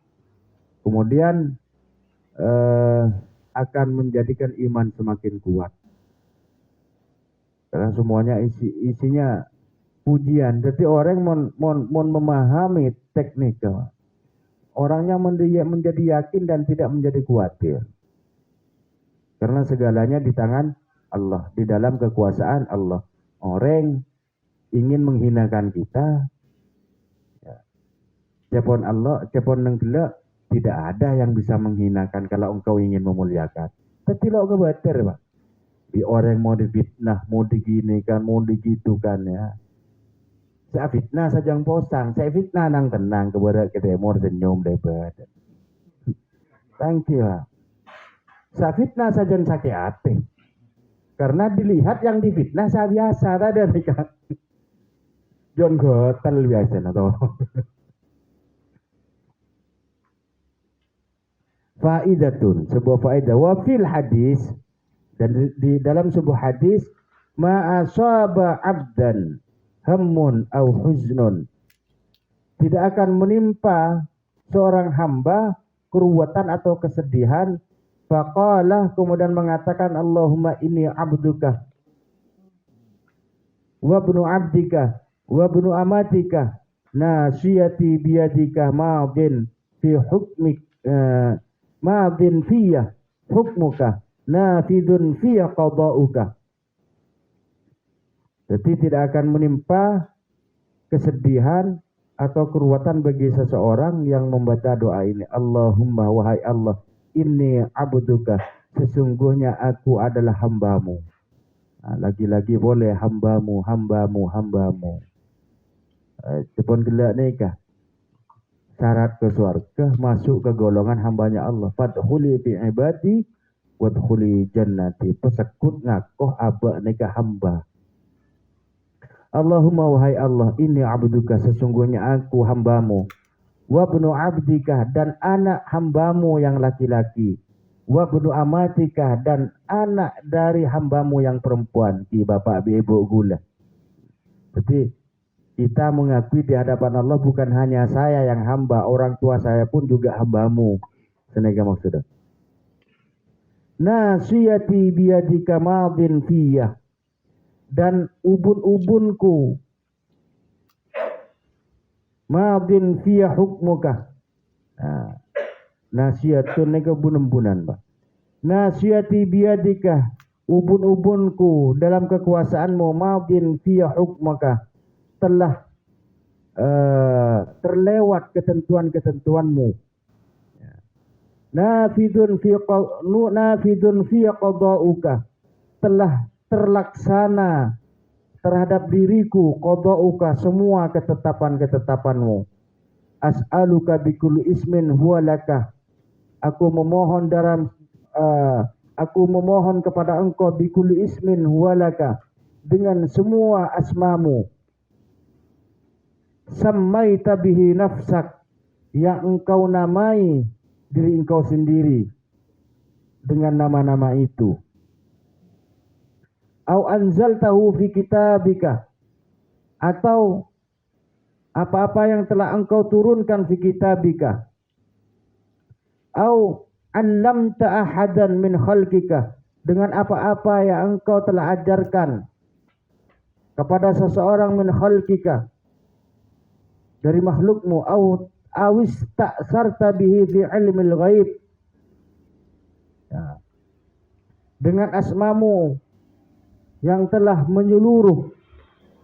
kemudian akan menjadikan iman semakin kuat. Karena semuanya isinya pujian. Jadi orang mau memahami teknik, orangnya menjadi yakin dan tidak menjadi khawatir. Karena segalanya di tangan Allah, di dalam kekuasaan Allah. Orang ingin menghinakan kita, cepon Allah, cepon nenggelak, tidak ada yang bisa menghinakan kalau engkau ingin memuliakan. Tapi lo kebater, Pak. Di orang mau difitnah, mau diginikan, mau digitukan ya. Saya fitnah saja yang posang, saya fitnah nang tenang kepada kita mau senyum daripada. Thank you, Pak. Saya fitnah saja yang sakit hati. Karena dilihat yang difitnah saya biasa tadi kan. John Gotel biasa atau. Faidatun, sebuah faedah. Wa fil hadis, dan di dalam sebuah hadis, ma asaba abdan hammun au huznun, tidak akan menimpa seorang hamba keruwetan atau kesedihan. Faqala, kemudian mengatakan, Allahumma inni abduka wa ibnu abdika wa ibnu amatika nasiyati biyadika madin fi hukmik madin fiyya hukmuka nafidun fiyya qada'uka. Jadi tidak akan menimpa kesedihan atau keruwetan bagi seseorang yang membaca doa ini. Allahumma, wahai Allah, inni abduka, sesungguhnya aku adalah hambamu. Nah, lagi-lagi boleh hambamu, hambamu, hambamu. Cepon gelak nikah. Syarat ke surga, masuk ke golongan hambanya Allah. Fadkhuli fi ibadi wadkhuli jannati. Pesekut ngakoh abak nikah hamba. Allahumma, wahai Allah, inni abduka, sesungguhnya aku hambamu. Wabnu abdika, dan anak hambamu yang laki-laki. Wabnu amatika, dan anak dari hambamu yang perempuan. Di bapak ibu gula. Jadi kita mengakui di hadapan Allah bukan hanya saya yang hamba, orang tua saya pun juga hambamu. Senega maksudnya. Nasiyati biyadika madin fiyah, dan ubun-ubunku madin fiyah hukmuka. Nah, nasihatun nega bunan-bunan, Pak. Nasiyati biyadika, ubun-ubunku dalam kekuasaanmu, madin fiyah hukmuka, telah terlewat ketentuan-ketentuanmu. Nafidun fi qada'uka, telah terlaksana terhadap diriku qada'uka, semua ketetapan-ketetapanmu. As'aluka bikulli ismin huwa laka, aku memohon kepada engkau bikulli ismin huwa laka, dengan semua asmamu. Sammaita bihi nafsak, yang engkau namai diri engkau sendiri dengan nama-nama itu. Au anzaltahu fi kitabika, atau apa-apa yang telah engkau turunkan fi kitabika. Au 'allamta ahadan min khalqika, dengan apa-apa yang engkau telah ajarkan kepada seseorang min khalqika, dari makhlukmu, awis ta'sarta bihi fi ilmil ghaib, ya, dengan asmamu yang telah menyeluruh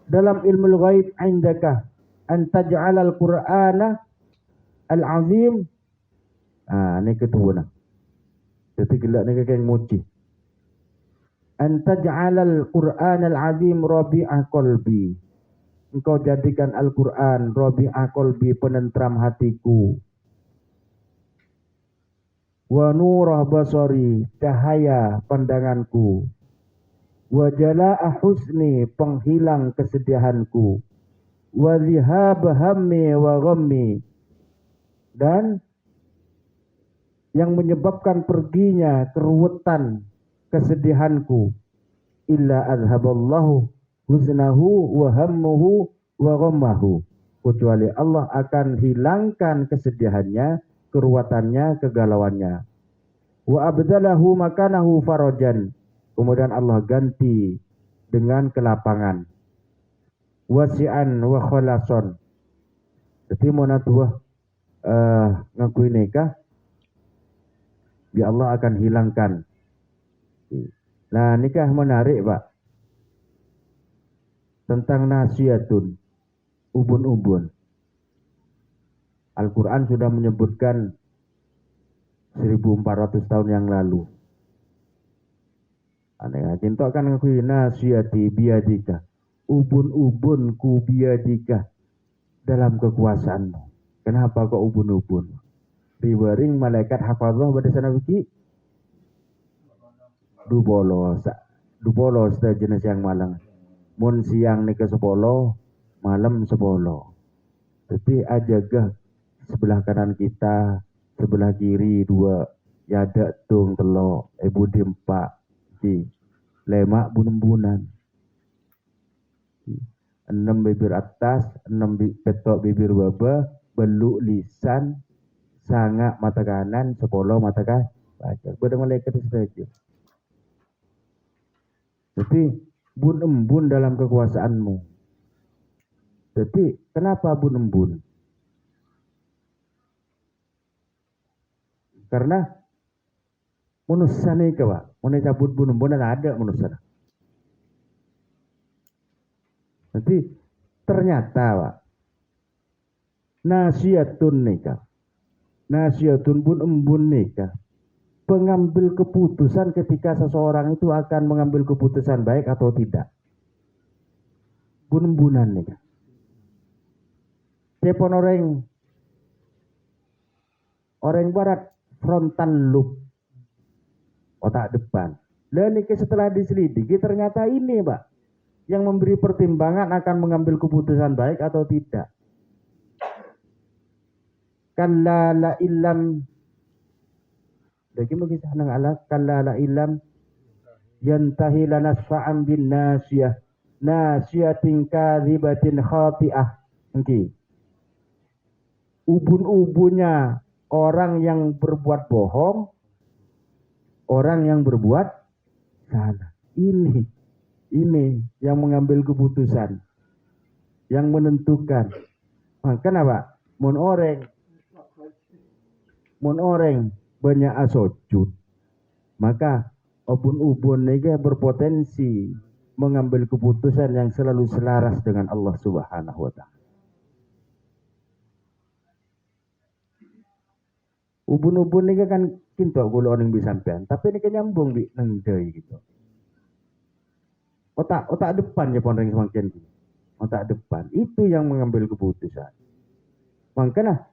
dalam ilmu ghaib indaka, an taj'alal qur'ana al-azim. Ini kedua nah. Jadi gelak ni kakek muci. An taj'alal qur'ana al-azim rabi'a qalbi. Engkau jadikan Al-Qur'an rabi'a qalbi, penentram hatiku. Wa nurah basari, cahaya pandanganku. Wa jalaa husni, penghilang kesedihanku. Wa dhihab hammi wa ghammi, dan yang menyebabkan perginya keruwetan kesedihanku. Illa adhaballahu huznahu wa hammuhu wa ghammahu, kecuali Allah akan hilangkan kesedihannya, keruwetannya, kegalauannya. Wa abdalahu makanahu farajan, kemudian Allah ganti dengan kelapangan. Wasi'an wa khalason, jadi monatuh ngakui nikah, ya Allah akan hilangkan. Nah, nikah menarik Pak, tentang nasihatun, ubun-ubun. Al-Quran sudah menyebutkan 1400 tahun yang lalu. Aneh, cinta kan ngakui nasihati biadika, ubun-ubun ku biadika, dalam kekuasaanmu. Kenapa kok ubun-ubun? Riwering malaikat hafazah pada sana biki dubolos jenis yang malang. Mun siang ni ke 10, malam 10. Jadi ajagah sebelah kanan kita, sebelah kiri 2, yada tung telo, ibu dimpak, di lemak bunan-bunan. 6 bibir atas, 6 petok bibir bawah, beluk lisan, sangak mata kanan, 10 mata kanan. Baca. Pada malaikat itu saja. Jadi bun embun dalam kekuasaanmu. Jadi kenapa bun embun? Karena manusia ni kawa, mana cabut bun embun ada manusia. Jadi ternyata Pak, nasihatun nikah, nasihatun bun embun nikah, pengambil keputusan ketika seseorang itu akan mengambil keputusan baik atau tidak. Bun embunan nikah. Telepon orang barat, frontal lobe, otak depan. Dan nikah setelah diselidiki ternyata ini Pak, yang memberi pertimbangan akan mengambil keputusan baik atau tidak. Kalla la illam, lagi mengisah nang alat, kalla la illam yantahi lanasfa'an bin nasiyah, nasiyatin kadhibatin khati'ah. Okay. Ubun-ubunnya orang yang berbuat bohong, orang yang berbuat salah. Ini yang mengambil keputusan, yang menentukan. Makanya Pak, mun orang banyak asojud, maka ubun-ubun ini berpotensi mengambil keputusan yang selalu selaras dengan Allah Subhanahu wa Ta'ala. Ubun-ubun ini kan kintok kalau orang bisa sampean, tapi ini kan nyambung di nendai gitu. Otak depan ya pondeng semakin gitu. Otak depan itu yang mengambil keputusan. Makanya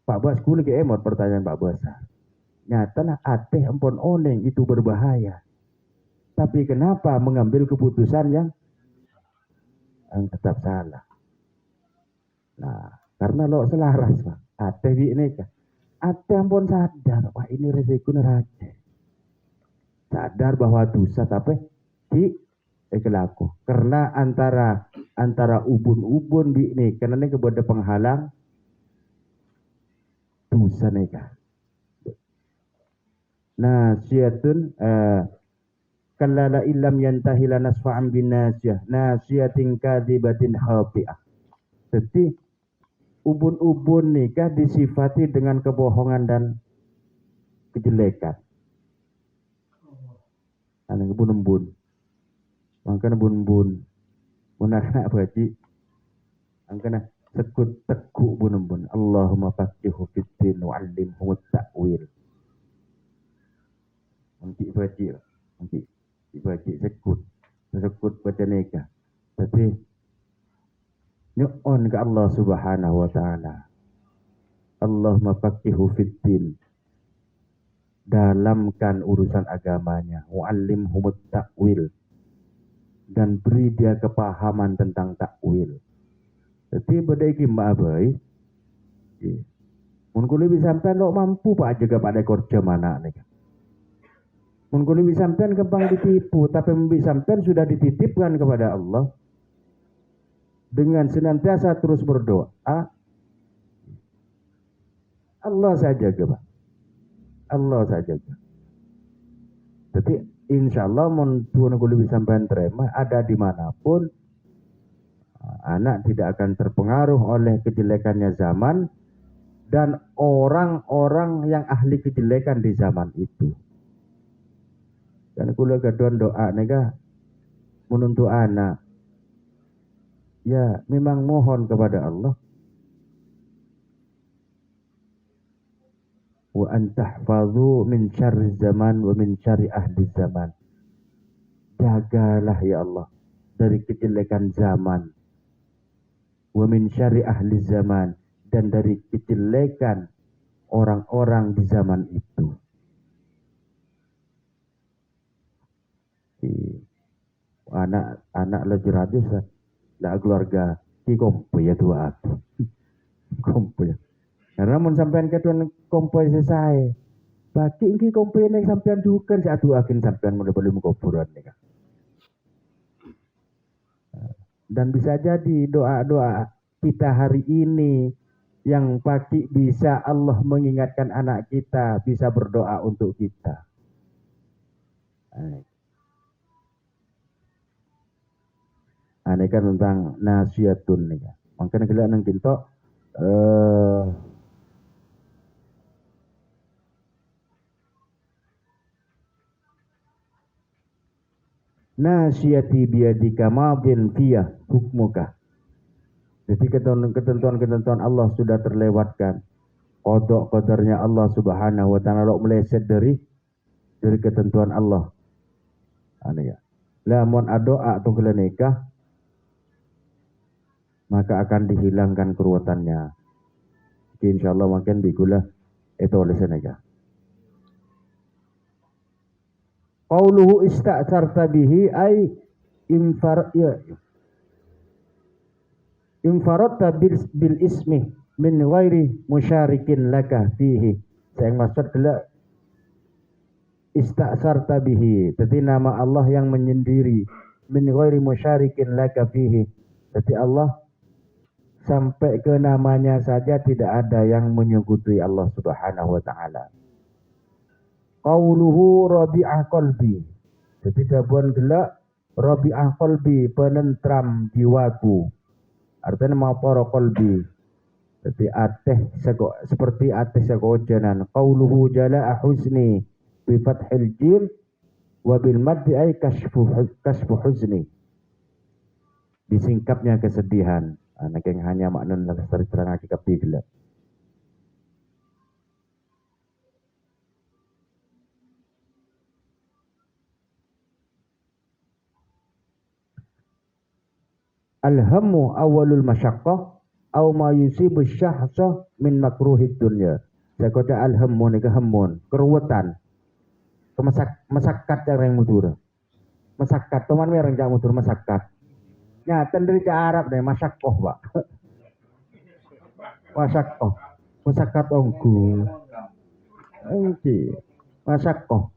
Pak Bas kulit emot pertanyaan Pak Bas. Nyata ateh empon oneng itu berbahaya. Tapi kenapa mengambil keputusan yang tetap salah? Nah, karena lo selaras Pak. Ateh ini kan. Ateh empon sadar, wah ini resiko neraca. Sadar bahwa dosa tapi kelaku. Karena antara ubun-ubun di ini, karena ini kepada penghalang dosa neka. Nasiyatun kallala illam yantahi lanasfa'an bin nasiyah nasiyatin kadzibatin khati'ah. Jadi ubun-ubun nikah disifati dengan kebohongan dan kejelekan. Ane ubun-ubun. Mangkana ubun-ubun. Munakna baji. Angkana sekut teku ubun-ubun. Allahumma faqihu fiddin wa'allimhu ta'wil. Nanti baji. Nanti baji sekut baca nikah. Tapi nyu'on ke Allah subhanahu wa ta'ala. Allahumma faqihu fiddin. Dalamkan urusan agamanya. Wa'allimhumut ta'wil. Dan beri dia kepahaman tentang ta'wil. Jadi badai gimana boy? Mun kuli sampean lo mampu pak jaga pada kerja mana nih? Mun kuli sampean gampang ditipu, tapi sampean sudah dititipkan kepada Allah dengan senantiasa terus berdoa. Allah saja Pak. Allah saja. Jadi insya Allah mun tuan kuli sampean terima ada dimanapun. Anak tidak akan terpengaruh oleh kejelekannya zaman dan orang-orang yang ahli kejelekan di zaman itu. Dan kula gadon doa nega menuntut anak. Ya, memang mohon kepada Allah. Wa antahfazu min syarri zaman wa min syarri ahli zaman. Jagalah ya Allah dari kejelekan zaman. Wa min syarri ahli zaman, dan dari kejelekan orang-orang di zaman itu. Anak lagi radius lah keluarga ki kompo ya tua aku. Kompo ya. Karena mun sampean ketuan kompo selesai. Bagi iki kompo nek sampean duken sak duakin sampean mudah-mudahan kuburan nih. Dan bisa jadi doa-doa kita hari ini yang pagi bisa Allah mengingatkan anak kita, bisa berdoa untuk kita. Ini kan tentang nasihatun nih. Makanya kita nang kinto nasihati biadika madin fiyah hukmuka. Jadi ketentuan-ketentuan Allah sudah terlewatkan. Qada qadarnya Allah Subhanahu wa taala meleset dari ketentuan Allah. Ya. Lamun doa atau nikah maka akan dihilangkan keruwetannya. Jadi insyaallah makin bikulah itu oleh senega. Qauluhu ista'sarta bihi ay infaratta bil ismi min ghairi musyarikin laka fihi. Saya maksud adalah ista'sarta bihi. Jadi nama Allah yang menyendiri min ghairi musyarikin laka fihi. Jadi Allah sampai ke namanya saja tidak ada yang menyekutuai Allah Subhanahu wa taala. Qauluhu rabi'ah qalbi. Jadi dabuan gelak rabi'ah qalbi, penentram jiwaku. Artinya mapara qalbi. Jadi seperti ateh sekojanan. Qauluhu jala'a husni bi fathil jim wa bil maddi ay kasfu huzni. Disingkapnya kesedihan. Anak yang hanya makna lestari terang hakikap digela. Alhammu awalul masyaqqah aw ma yusibu syahsah min makruhid dunya. Saya kata alhammu ni kehamun, keruwetan. Masakat yang mudur. Masakat teman merang jak mudur masakat. Nyata dari Arab deh masyaqqah, Pak. Masyaqqah. Masakat ongku. Engki. Masyaqqah.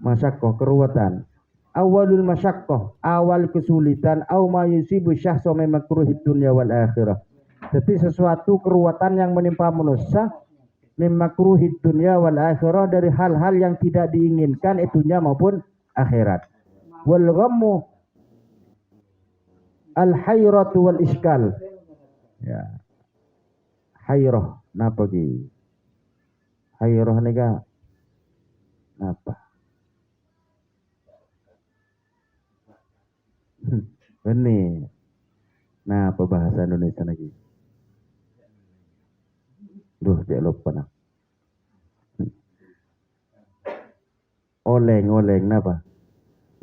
Masyaqqah keruwetan. Awalul masyaqqah, awal kesulitan, au ma yusibu syahsa min makruhid dunya wal akhirah. Jadi sesuatu keruwetan yang menimpa manusia mimakruhid dunya wal akhirah, dari hal-hal yang tidak diinginkan dunia maupun akhirat. Wal ghammu al hayratu wal iskal. Ya. Hayrah napa ki? Hayrah nika napa? Ini. Nah, apa bahasa Indonesia lagi? Duh, cek lupa nah. Oleng napa?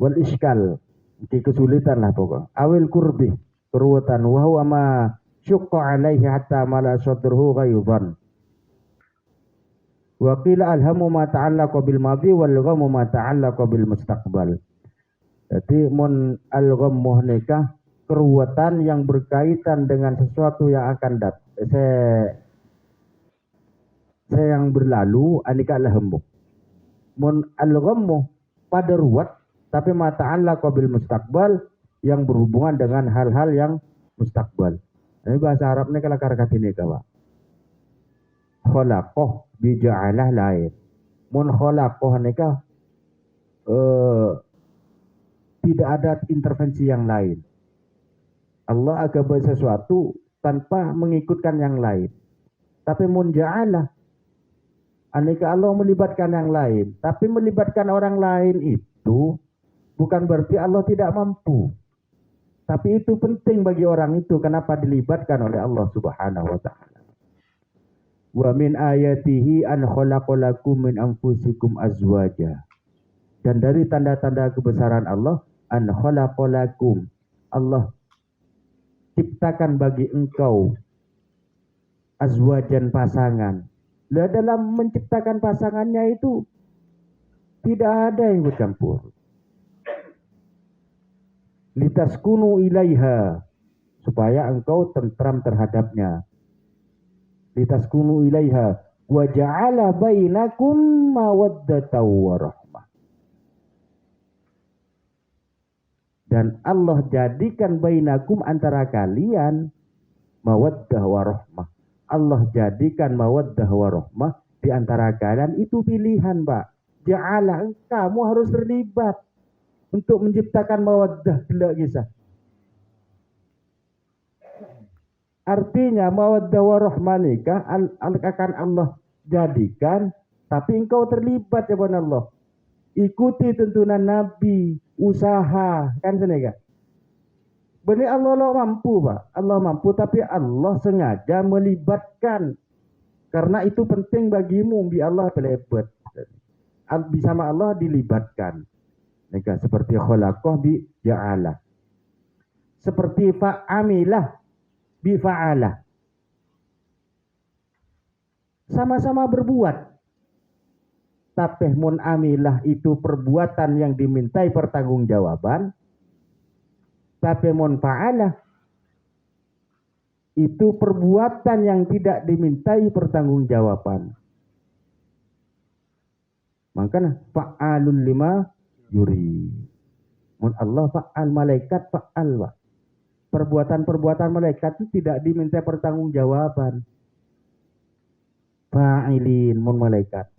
Wal iskal, kesulitan lah pokok. Awil kurbi, keruwetan. Wa huwa ma syukka alaihi hatta mala sadruhu ghayudan. Wa qila alhamu ma ta'allaqa bil madhi wal ghamu ma ta'allaqa bil mustaqbal. Jadi mun al-ghammuh nikah keruwetan yang berkaitan dengan sesuatu yang akan datang. Yang berlalu anika al-hammu. Mun al-ghammuh pada ruwet tapi ma ta'allaqa bil mustaqbal yang berhubungan dengan hal-hal yang mustaqbal. Ini bahasa Arab ini kalau karakat ini kawan. Khalaqah bija'alah lain. Mun khalaqah nikah tidak ada intervensi yang lain. Allah akan buat sesuatu tanpa mengikutkan yang lain. Tapi mun ja'alah, aneka Allah melibatkan yang lain. Tapi melibatkan orang lain itu bukan berarti Allah tidak mampu. Tapi itu penting bagi orang itu. Kenapa dilibatkan oleh Allah subhanahu wa ta'ala. Wa min ayatihi an khalaqalakum min anfusikum azwaja. Dan dari tanda-tanda kebesaran Allah, an khalaqalakum. Allah ciptakan bagi engkau azwajan pasangan. Lah dalam menciptakan pasangannya itu tidak ada yang bercampur. Litaskunu ilaiha, supaya engkau tentram terhadapnya. Litaskunu ilaiha wa ja'ala bainakum mawaddatan wa rahmah. Dan Allah jadikan bainakum antara kalian mawaddah wa rahmah. Allah jadikan mawaddah wa rahmah di antara kalian itu pilihan, Pak. Ja'ala, kamu harus terlibat untuk menciptakan mawaddah bila kisah. Artinya mawaddah wa rahmah nikah akan Allah jadikan, tapi engkau terlibat ya Allah. Ikuti tuntunan Nabi, usaha, kan senega. Benar Allah mampu, Pak. Allah mampu, tapi Allah sengaja melibatkan. Karena itu penting bagimu, bi Allah pelebat. Bersama Allah dilibatkan. Nika seperti khalaqah bi ja'ala. Seperti fa'amilah bi fa'ala. Sama-sama berbuat. Tapi mun amilah itu perbuatan yang dimintai pertanggungjawaban. Tapi mun fa'ala itu perbuatan yang tidak dimintai pertanggungjawaban. Makanya fa'alul lima yuri. Mun Allah fa'al, malaikat fa'al. Perbuatan-perbuatan malaikat itu tidak dimintai pertanggungjawaban. Fa'ilin mun malaikat.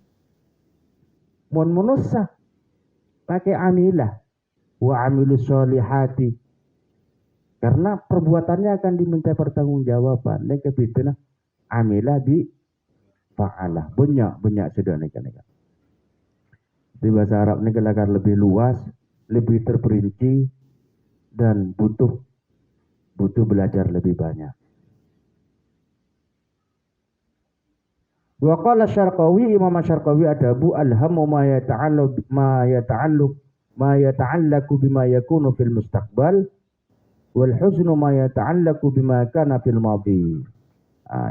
Mun manusia pakai amilah wa amilus solihati, karena perbuatannya akan diminta pertanggungjawaban. Dan kebitana amilah di fa'alah, banyak sudah nika. Di bahasa Arab ini akan lebih luas, lebih terperinci, dan butuh belajar lebih banyak. Wa qala Syarqawi, Imam Syarqawi adabu alhamu ma yata'allaqu bima yakunu fil mustaqbal wal huznu ma yata'allaqu bima kana fil madhi.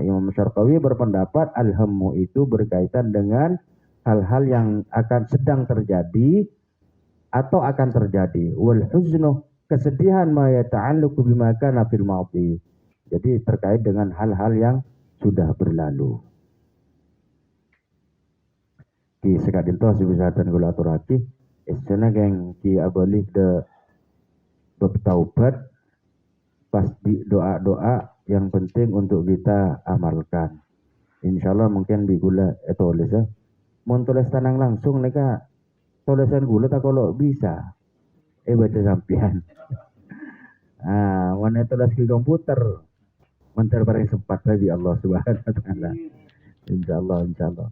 Imam Syarqawi berpendapat alhamu itu berkaitan dengan hal-hal yang akan sedang terjadi atau akan terjadi. Wal huznu, kesedihan ma yata'allaqu bima kana fil madhi. Jadi terkait dengan hal-hal yang sudah berlalu. Ki sekadinto sibisatan kula aturake esena geng ki abalik de bertaubat pas di doa-doa yang penting untuk kita amalkan. Insyaallah mungkin di gula tulis ya. Mun tulis tanang langsung neka tulisan gula tak kalau bisa. Baca sampian. Wana tulis di komputer. Mentar bareng sempat tadi Allah Subhanahu wa taala. Insyaallah insyaallah.